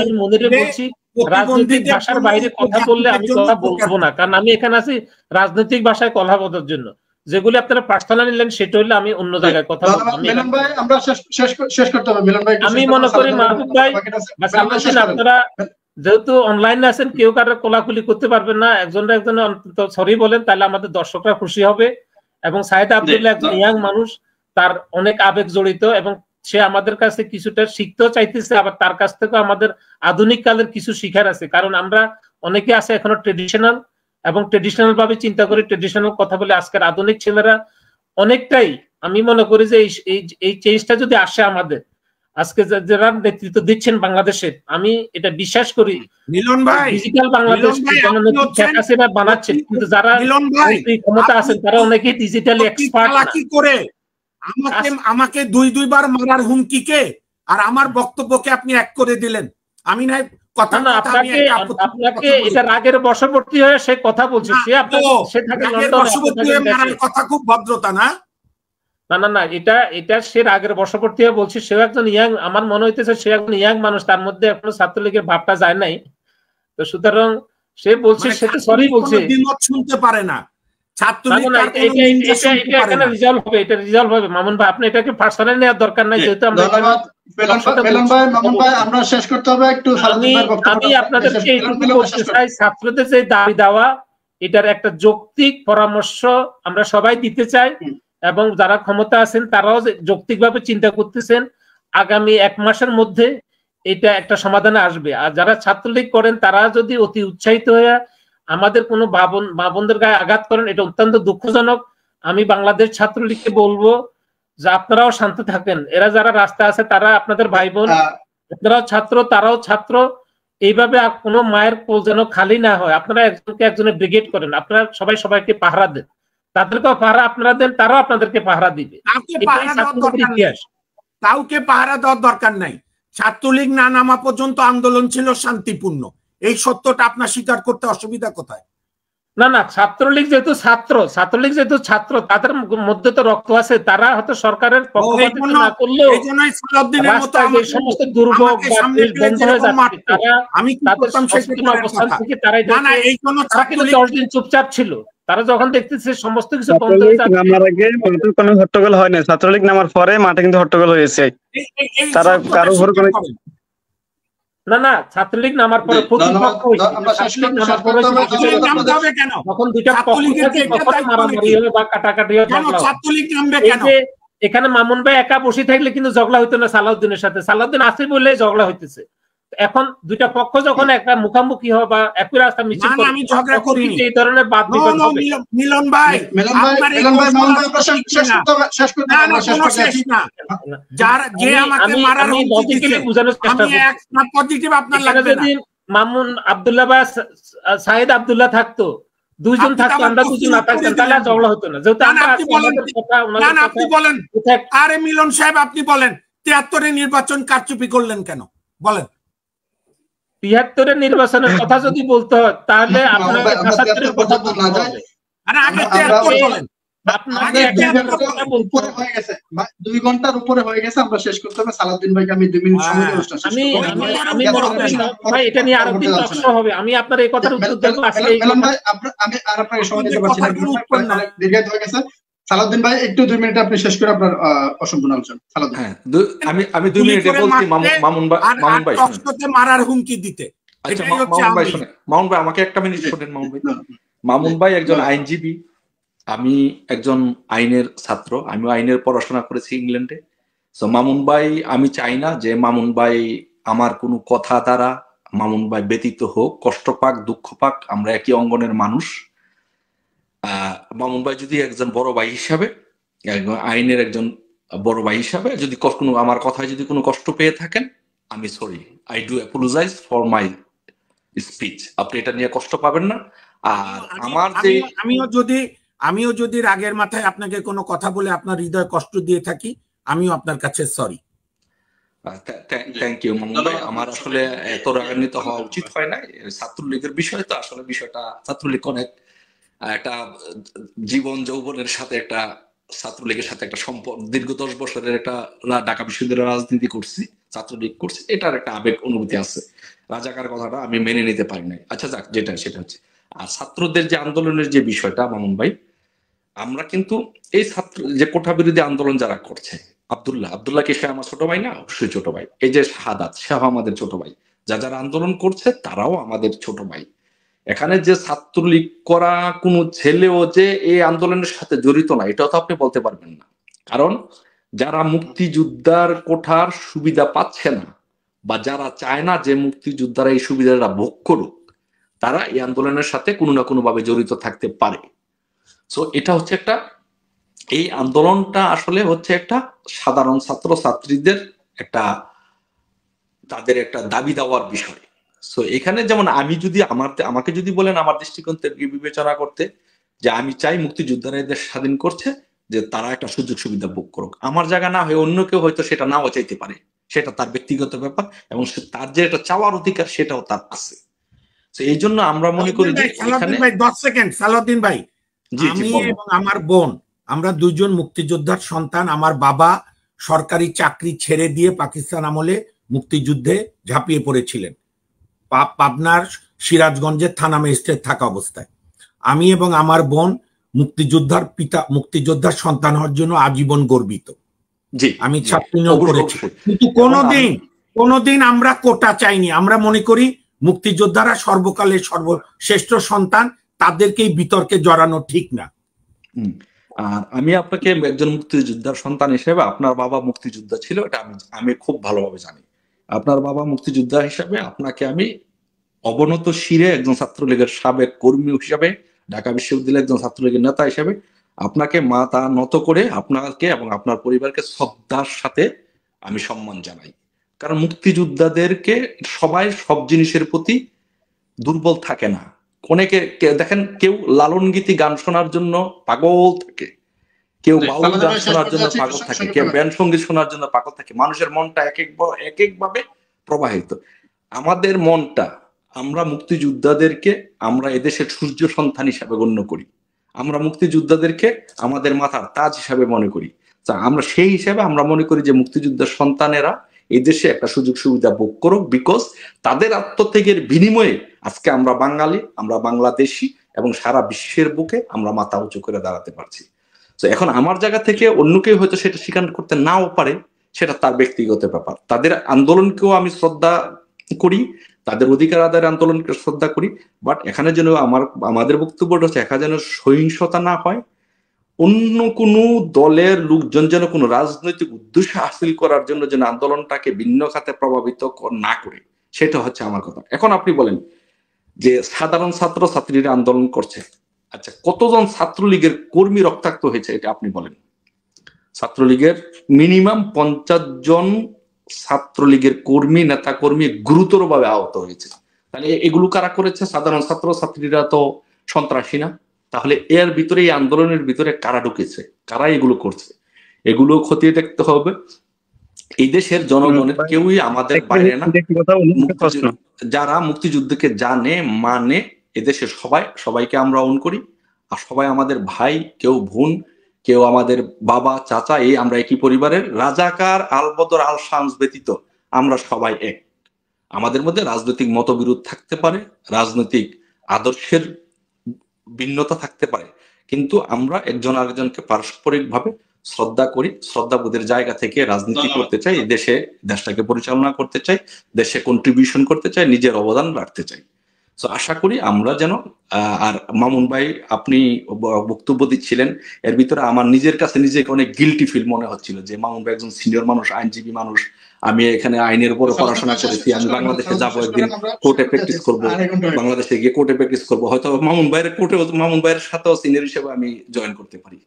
আমি মনিরে বলছি, রাজনৈতিক ভাষার বাইরে কথা বললে আমি কথা বলবো না, কারণ আমি এখানে আছি রাজনৈতিক ভাষায় কথা বলার জন্য। যেগুলি আপনারা পার্সোনালি নিলেন সেটা হলে আমি অন্য জায়গায় কথা বলবো। আমি মনে করি মাহবুব ভাই বা সালমান, আপনারা যেহেতু অনলাইনে আছেন, কেউ কারো কোলাকুলি করতে পারবেন না, একজন অন্তত সরি বলেন, তাহলে আমাদের দর্শকরা খুশি হবে। এবং সাইদ আব্দুল্লাহ একজন ইয়াং মানুষ, তার অনেক আবেগ জড়িত এবং সে আমাদের কাছে কিছুটা শিখতেও চাইতেছে, আবার তার কাছ থেকে আমাদের আধুনিক কালের কিছু শিখার আছে। কারণ আমরা অনেকে আছে এখনো ট্রেডিশনাল এবং ট্রেডিশনাল ভাবে চিন্তা করি, ট্রেডিশনাল কথা বলে। আজকের আধুনিক ছেলেরা অনেকটাই, আমি মনে করি যে এই চেঞ্জটা যদি আসে আমাদের, আজকে যারা নেতৃত্ব দিচ্ছেন বাংলাদেশের, আমি এটা বিশ্বাস করি মিলন ভাই ডিজিটাল বাংলাদেশ বানাচ্ছেন, কিন্তু যারা ক্ষমতা আছেন তারা অনেকেই ডিজিটালি এক্সপার্ট করে আমাকে দুইবার মারার হুমকিকে আর আমার বক্তব্যকে আপনি এক করে দিলেন। আমি নাই কথা না, আপনাকে এটা রাগের বশবর্তী হয়ে সে কথা বলছে, সে থাকে লন্ডনে, কথা খুব ভদ্রতা না। না না, এটা সে রাগের বশবর্তী হয়ে বলছে। সেও একজন ইয়াং, আমার মনে হইতেছে সে একজন ইয়াং মানুষ, তার মধ্যে এখনো ছাত্রলীগের ভাবটা যায় নাই। তো সুতরাং সে বলছে, সে তো সরি বলছে, শুনতে পারে না। মামুন ভাই, আপনি এটাকে পার্সোনালি নেওয়ার দরকার নাই, যেহেতু আমরা আমি আপনাদেরকে এইটুকু বলতে চাই, ছাত্রদের যে দাবি দেওয়া, এটার একটা যৌক্তিক পরামর্শ আমরা সবাই দিতে চাই এবং যারা ক্ষমতা আছেন তারাও যৌক্তিকভাবে চিন্তা করতেছেন। আগামী 1 মাসের মধ্যে এটা একটা সমাধানে আসবে। আর যারা ছাত্রলীগ করেন তারা যদি অতি উৎসাহিত হয়ে আমাদের কোনো মা বোনদের গায়ে আঘাত করেন, এটা অত্যন্ত দুঃখজনক। আমি বাংলাদেশ ছাত্রলীগকে বলবো যে আপনারাও শান্ত থাকেন। এরা যারা রাস্তায় আছে তারা আপনাদের ভাই বোন, আপনারাও ছাত্র, তারাও ছাত্র। এইভাবে কোনো মায়ের কোল যেন খালি না হয়। আপনারা একজনকে একজনের ব্রিগেড করেন, আপনারা সবাই সবাইকে পাহারা দেন, তাদেরকেও পাহারা আপনারা দেন, তারাও আপনাদেরকে পাহারা দিবে। কাউকে পাহারা দেওয়ার দরকার নাই। ছাত্রলীগ না নামা পর্যন্ত আন্দোলন ছিল শান্তিপূর্ণ, এই সত্যটা আপনার স্বীকার করতে অসুবিধা কোথায়? না না, ছাত্রলীগ যেহেতু ছাত্র, তাদের মধ্যে তো রক্ত আছে, তারা হয়তো সরকারের পক্ষপাতিত্ব না করলেও সমস্ত দুর্ভোগ বন্ধ হয়ে যাচ্ছে, তারা 10 দিন চুপচাপ ছিল। তারা যখন দেখতেছে সমস্ত কিছু বন্ধ হয়ে যাচ্ছে, কোনো হট্টগোল হয় না, ছাত্রলীগ নামার পরে মাঠে কিন্তু হট্টগোল হয়েছে। তারা কারো উপর কোনো না ছাত্রলীগ নামার পরে এখানে মামুন ভাই একা বসে থাকলে কিন্তু ঝগড়া হইতো না সালাউদ্দিনের সাথে, সালাউদ্দিন আছে বলে ঝগড়া হইতেছে। এখন দুইটা পক্ষ যখন একটা মুখামুখি হয় বা একই রাস্তা মিছিল করে, আমি ঝগড়া করি এই ধরনের বাদ বিবাদ হবে। মিলন ভাই মামুন আব্দুল্লাহ বা সাইদ আব্দুল্লাহ থাকতো, দুইজন থাকতো, আমরা দুজন না থাকতাম, তাহলে আর ঝগড়া হতো না। যেহেতু আপনি বলেন, আরে মিলন সাহেব আপনি বলেন 73-এ নির্বাচন কারচুপি করলেন কেন বলেন? 73-এর নির্বাচনের কথা যদি বলতে হয় তাহলে আপনাকে 75-এর কথা বলতে হবে। আরে আগে 73 বলেন। আপনাকে 2 ঘন্টার উপরে হয়ে গেছে, আমরা শেষ করতে হবে। সালাউদ্দিন ভাইকে আমি 2 মিনিট সময় দিয়ে অনুষ্ঠান শেষ করব। ভাই এটা নিয়ে আরো 3 প্রশ্ন হবে, আমি আপনার এই কথার উত্তর দেব। আসলে ভাই আমি আর আপনাকে সময় দিতে পারছি না, দীর্ঘায়িত হয়ে গেছে। সালাউদ্দিন ভাই একটু 2 মিনিট আপনি শেষ করে আপনার অসম্পূর্ণ আলোচনা। সালাউদ্দিন, হ্যাঁ আমি 2 মিনিটে বলছি। মামুন ভাই মারার হুমকি দিতে, আচ্ছা মামুন ভাই আমাকে 1 মিনিট শুনেন। মামুন ভাই একজন আইনজীবী, আমি একজন আইনের ছাত্র, আমি আইনের পড়াশোনা করেছি ইংল্যান্ডে। তো মামুন ভাই, আমি চাই না যে মামুন ভাই আমার কোনো কথা দ্বারা মামুন ভাই ব্যতীত হোক, কষ্ট পাক, দুঃখ পাক, আমরা একই অঙ্গনের মানুষ। মামুন ভাই যদি একজন বড় ভাই হিসাবে, আইনের একজন বড় ভাই হিসাবে যদি কোনো আমার কথায় যদি কোনো কষ্ট পেয়ে থাকেন, আমি sorry, I do apologise for my speech. আপনি এটা নিয়ে কষ্ট পাবেন না। আর আমার যে আমিও যদি রাগের মাথায় আপনাকে কোনো কথা বলে আপনার হৃদয় কষ্ট দিয়ে থাকি, আমিও আপনার কাছে সরি। থ্যাংক ইউ মামুন ভাই। আমার আসলে এত রাগান্বিত হওয়া উচিত হয় না। ছাত্রলীগের বিষয় তো, আসলে বিষয়টা ছাত্রলীগ অনেক একটা জীবন যৌবনের সাথে একটা ছাত্রলীগের সাথে একটা সম্পর্ক, দীর্ঘ 10 বছরের একটা ঢাকা বিশ্ববিদ্যালয়ের রাজনীতি করছি, ছাত্রলীগ করছি, এটার একটা আবেগ অনুভূতি আছে। রাজাকার কথাটা আমি মেনে নিতে পারি নাই। আচ্ছা যাক, যেটা সেটা হচ্ছে। আর ছাত্রদের যে আন্দোলনের যে বিষয়টা মামুন ভাই, আমরা কিন্তু এই ছাত্র যে কোটা বিরোধী আন্দোলন যারা করছে, আব্দুল্লাহ কি সে আমার ছোট ভাই না? অবশ্যই ছোট ভাই। এই যে শাহাদাত, সেও আমাদের ছোট ভাই। যারা আন্দোলন করছে তারাও আমাদের ছোট ভাই। এখানে যে ছাত্রলীগ করা কোনো ছেলেও যে এই আন্দোলনের সাথে জড়িত না, এটাও তো আপনি বলতে পারবেন না। কারণ যারা মুক্তিযোদ্ধার কোঠার সুবিধা পাচ্ছে না, বা যারা চায় না যে মুক্তিযোদ্ধারা এই সুবিধাটা ভোগ করুক, তারা এই আন্দোলনের সাথে কোনো না কোনো ভাবে জড়িত থাকতে পারে। সো এটা হচ্ছে একটা, এই আন্দোলনটা আসলে হচ্ছে একটা সাধারণ ছাত্র ছাত্রীদের একটা, তাদের একটা দাবি দেওয়ার বিষয়। সো এখানে যেমন আমি যদি আমাকে যদি বলেন আমার দৃষ্টিকোণ থেকে বিবেচনা করতে, যে আমি চাই মুক্তিযোদ্ধারা এদের স্বাধীন করছে, যে তারা একটা সুযোগ সুবিধা ভোগ করুক। আমার জায়গা না হয়ে অন্য কেউ হয়তো সেটা নাও চাইতে পারে, সেটা তার ব্যক্তিগত ব্যাপার, এবং তার যে একটা চাওয়ার অধিকার সেটাও তার আছে। তো এই জন্য আমরা মনে করি যে সালাউদ্দিন ভাই 10 সেকেন্ড। সালাউদ্দিন ভাই, আমি এবং আমার বোন, আমরা দুজন মুক্তিযোদ্ধার সন্তান। আমার বাবা সরকারি চাকরি ছেড়ে দিয়ে পাকিস্তান আমলে মুক্তিযুদ্ধে ঝাঁপিয়ে পড়েছিলেন, পাবনার সিরাজগঞ্জের থানা ম্যাজিস্ট্রেট থাকা অবস্থায়। আমি এবং আমার বোন মুক্তিযোদ্ধার সন্তান হওয়ার জন্য আজীবন গর্বিত। আমি ছাত্র ইউনিয়ন করেছি, কিন্তু কোনোদিন আমরা কোটা চাইনি। আমরা মনে করি মুক্তিযোদ্ধারা সর্বকালের সর্বশ্রেষ্ঠ সন্তান, তাদেরকেই বিতর্কে জড়ানো ঠিক না। আর আমি আপনাকে একজন মুক্তিযোদ্ধার সন্তান হিসেবে, আপনার বাবা মুক্তিযোদ্ধা ছিল, এটা আমি খুব ভালোভাবে জানি। আপনার বাবা মুক্তিযোদ্ধা হিসাবে আপনাকে আমি অবনত শিরে একজন ছাত্রলীগের সাবেক কর্মী হিসাবে, ঢাকা বিশ্ববিদ্যালয়ের একজন ছাত্রলীগের নেতা হিসাবে আপনাকে মাথা নত করে আপনাকে এবং আপনার পরিবারকে শ্রদ্ধার সাথে আমি সম্মান জানাই। কারণ মুক্তিযোদ্ধাদেরকে সবাই সব জিনিসের প্রতি দুর্বল থাকে না। অনেকে দেখেন, কেউ লালন গীতি গান শোনার জন্য পাগল থাকে, কেউ বাউল গান শোনার জন্য পাগল থাকে, কেউ ব্যান্ড সঙ্গীত শোনার জন্য পাগল থাকে। মানুষের মনটা এক এক ভাবে প্রবাহিত। আমাদের মনটা, আমরা মুক্তিযোদ্ধাদেরকে আমরা এদেশের সূর্য সন্তান হিসাবে গণ্য করি। আমরা মুক্তিযোদ্ধাদেরকে আমাদের মাথার তাজ হিসাবে মনে করি। আমরা সেই হিসাবে আমরা মনে করি যে মুক্তিযোদ্ধার সন্তানেরা এই দেশে একটা সুযোগ সুবিধা ভোগ করুক, বিকজ তাদের আত্মত্যাগের বিনিময়ে আজকে আমরা বাঙালি, আমরা বাংলাদেশি, এবং সারা বিশ্বের বুকে আমরা মাথা উঁচু করে দাঁড়াতে পারছি। তো এখন আমার জায়গা থেকে অন্য কেউ হয়তো সেটা স্বীকার করতে নাও পারে, সেটা তার ব্যক্তিগত ব্যাপার। তাদের আন্দোলনকেও আমি শ্রদ্ধা করি, তাদের অধিকার আদায়ের আন্দোলনকে শ্রদ্ধা করি। বাট এখানে যেন আমাদের বক্তব্যটা হচ্ছে, এখানে যেন সহিংসতা না হয়, অন্য কোনো দলের লোকজন যেন কোনো রাজনৈতিক উদ্দেশ্য হাসিল করার জন্য যেন আন্দোলনটাকে ভিন্ন খাতে প্রভাবিত না করে, সেটা হচ্ছে আমার কথা। এখন আপনি বলেন যে সাধারণ ছাত্র ছাত্রীরা আন্দোলন করছে, আচ্ছা কতজন ছাত্রলীগের কর্মী রক্তাক্ত হয়েছে এটা আপনি বলেন। ছাত্রলীগের মিনিমাম 50 জন ছাত্রলীগের কর্মী, নেতা কর্মী গুরুতরভাবে আহত হয়েছে। তাহলে এগুলো কারা করেছে? সাধারণ ছাত্র ছাত্রীরা তো সন্ত্রাসী না? তাহলে এর ভিতরে, এই আন্দোলনের ভিতরে কারা ঢুকেছে, কারা এগুলো করছে, এগুলো খতিয়ে দেখতে হবে। এই দেশের জনগণের কেউই আমাদের বাইরে না। যারা মুক্তিযুদ্ধকে জানে মানে এদেশের সবাইকে আমরা অন করি, আর সবাই আমাদের ভাই, কেউ বোন, কেউ আমাদের বাবা চাচা, এই আমরা একই পরিবারের। রাজাকার আলবদর আল শামস ব্যতীত আমরা সবাই এক। আমাদের মধ্যে রাজনৈতিক মতবিরোধ থাকতে পারে, রাজনৈতিক আদর্শের ভিন্নতা থাকতে পারে, কিন্তু আমরা একজন আরেকজনকে পারস্পরিকভাবে শ্রদ্ধা করি, শ্রদ্ধাবোধের জায়গা থেকে রাজনীতি করতে চাই, দেশটাকে পরিচালনা করতে চাই, দেশে কন্ট্রিবিউশন করতে চাই, নিজের অবদান রাখতে চাই। তো আশা করি আমরা যেন, আর মামুন ভাই আপনি বক্তব্য দিচ্ছিলেন, এর ভিতরে আমার নিজের কাছে নিজেকে অনেক গিল্টি ফিল মনে হচ্ছিল যে মামুন ভাই একজন সিনিয়র মানুষ, আইনজীবী মানুষ, আমি এখানে আইনের উপরে পড়াশোনা করেছি, আমি বাংলাদেশে যাবো, একদিন কোর্টে প্র্যাকটিস করবো, বাংলাদেশে গিয়ে কোর্টে প্র্যাকটিস করবো, হয়তো মামুন ভাইয়ের সাথেও সিনিয়র হিসেবে আমি জয়েন করতে পারি।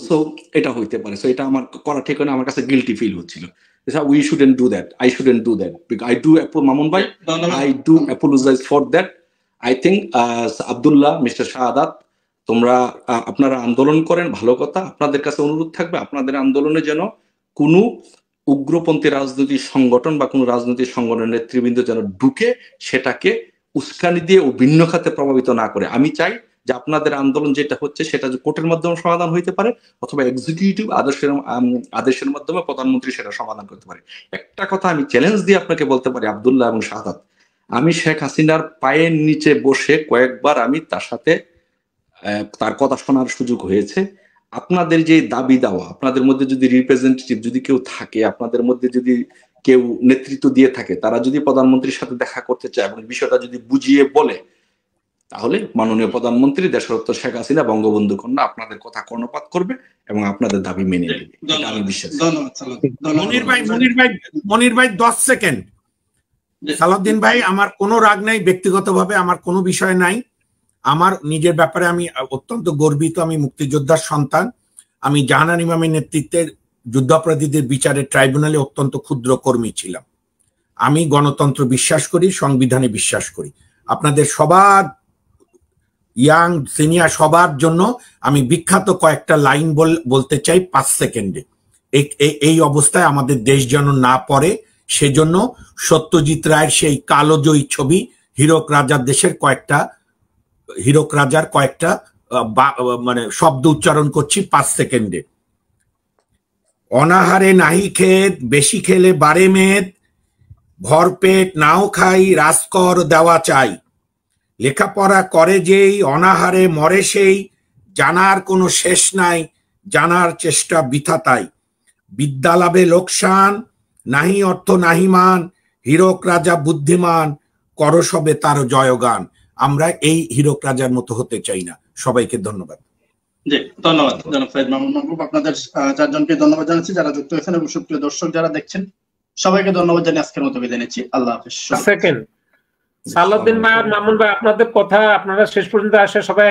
সো এটা হইতে পারে। সো এটা আমার করা ঠিক না, আমার কাছে গিলটি ফিল হচ্ছিল। We shouldn't do that, I shouldn't do that. I do Mamun ভাই, I do apologise for that. I think Abdullah, mister Shahadat, তোমরা আপনারা আন্দোলন করেন, ভালো কথা। আপনাদের কাছে অনুরোধ থাকবে আপনাদের আন্দোলনে যেন কোনো উগ্রপন্থী রাজনৈতিক সংগঠন বা কোনো রাজনৈতিক সংগঠনের নেতৃবৃন্দ যেন ঢুকে সেটাকে উস্কানি দিয়ে ও ভিন্ন খাতে প্রভাবিত না করে। আমি চাই যে আপনাদের আন্দোলন যেটা হচ্ছে সেটা কোর্টের মাধ্যমে সমাধান হইতে পারে, অথবা এক্সিকিউটিভ আদেশের মাধ্যমে প্রধানমন্ত্রী সেটা সমাধান করতে পারে। একটা কথা আমি চ্যালেঞ্জ দিয়ে আপনাকে বলতে পারি আব্দুল্লাহ এবং শাহাদাত, আমি শেখ হাসিনার পায়ের নিচে বসে কয়েকবার আমি তার সাথে তার কথা শোনার সুযোগ হয়েছে। আপনাদের যে দাবি দেওয়া, আপনাদের মধ্যে যদি রিপ্রেজেন্টেটিভ যদি কেউ থাকে, আপনাদের মধ্যে যদি কেউ নেতৃত্ব দিয়ে থাকে, তারা যদি প্রধানমন্ত্রীর সাথে দেখা করতে চায় এবং বিষয়টা যদি বুঝিয়ে বলে, তাহলে মাননীয় প্রধানমন্ত্রী দেশরত্ন শেখ হাসিনা বঙ্গবন্ধু কন্যা আপনাদের কথা কর্ণপাত করবে এবং আপনাদের দাবি মেনে নেবে। আমি বিশ্বাস। মনির ভাই 10 সেকেন্ড। সালাউদ্দিন ভাই, আমার কোনো রাগ নাই, ব্যক্তিগতভাবে আমার কোনো বিষয় নাই। আমার নিজের ব্যাপারে আমি অত্যন্ত গর্বিত। আমি মুক্তিযোদ্ধার সন্তান। আমি জাহানান ইমামের নেতৃত্বের যুদ্ধাপরাধীদের বিচারের ট্রাইব্যুনালে অত্যন্ত ক্ষুদ্র কর্মী ছিলাম। আমি গণতন্ত্র বিশ্বাস করি, সংবিধানে বিশ্বাস করি। আপনাদের সবার ইয়াং সিনিয়র সবার জন্য আমি বিখ্যাত কয়েকটা লাইন বলতে চাই 5 সেকেন্ডে। এই অবস্থায় আমাদের দেশ যেন না পড়ে, সেজন্য সত্যজিৎ রায়ের সেই কালোজয়ী ছবি হীরক রাজার কয়েকটা মানে শব্দ উচ্চারণ করছি 5 সেকেন্ডে। অনাহারে নাহি খেত, বেশি খেলে বারে মেদ, ভরপেট নাও খাই, রাজকর দেওয়া চাই। লেখাপড়া করে যেই, অনাহারে মরে সেই, জানার কোনো শেষ নাই, জানার চেষ্টা বৃথা তাই। বিদ্যালাভে লোকসান, নাহি অর্থ নাহি মান, হীরক রাজা বুদ্ধিমান, করসবে তার জয়গান। আমরা এই হীরক রাজার মতো হতে চাই না। সবাইকে ধন্যবাদ। জি, ধন্যবাদ জনাব সাইদ মাহমুদ মাহবুব। আপনাদের 4 জনকে ধন্যবাদ জানাচ্ছি যারা যুক্ত হয়েছেন, এবং সুপ্রিয় দর্শক যারা দেখছেন সবাইকে ধন্যবাদ জানিয়ে আজকের মতো বিদায় নিচ্ছি। আল্লাহ হাফেজ। সেকেন্ড সালাউদ্দিন ভাই আর মামুন ভাই, আপনাদের কথা আপনারা শেষ পর্যন্ত আসে সবাই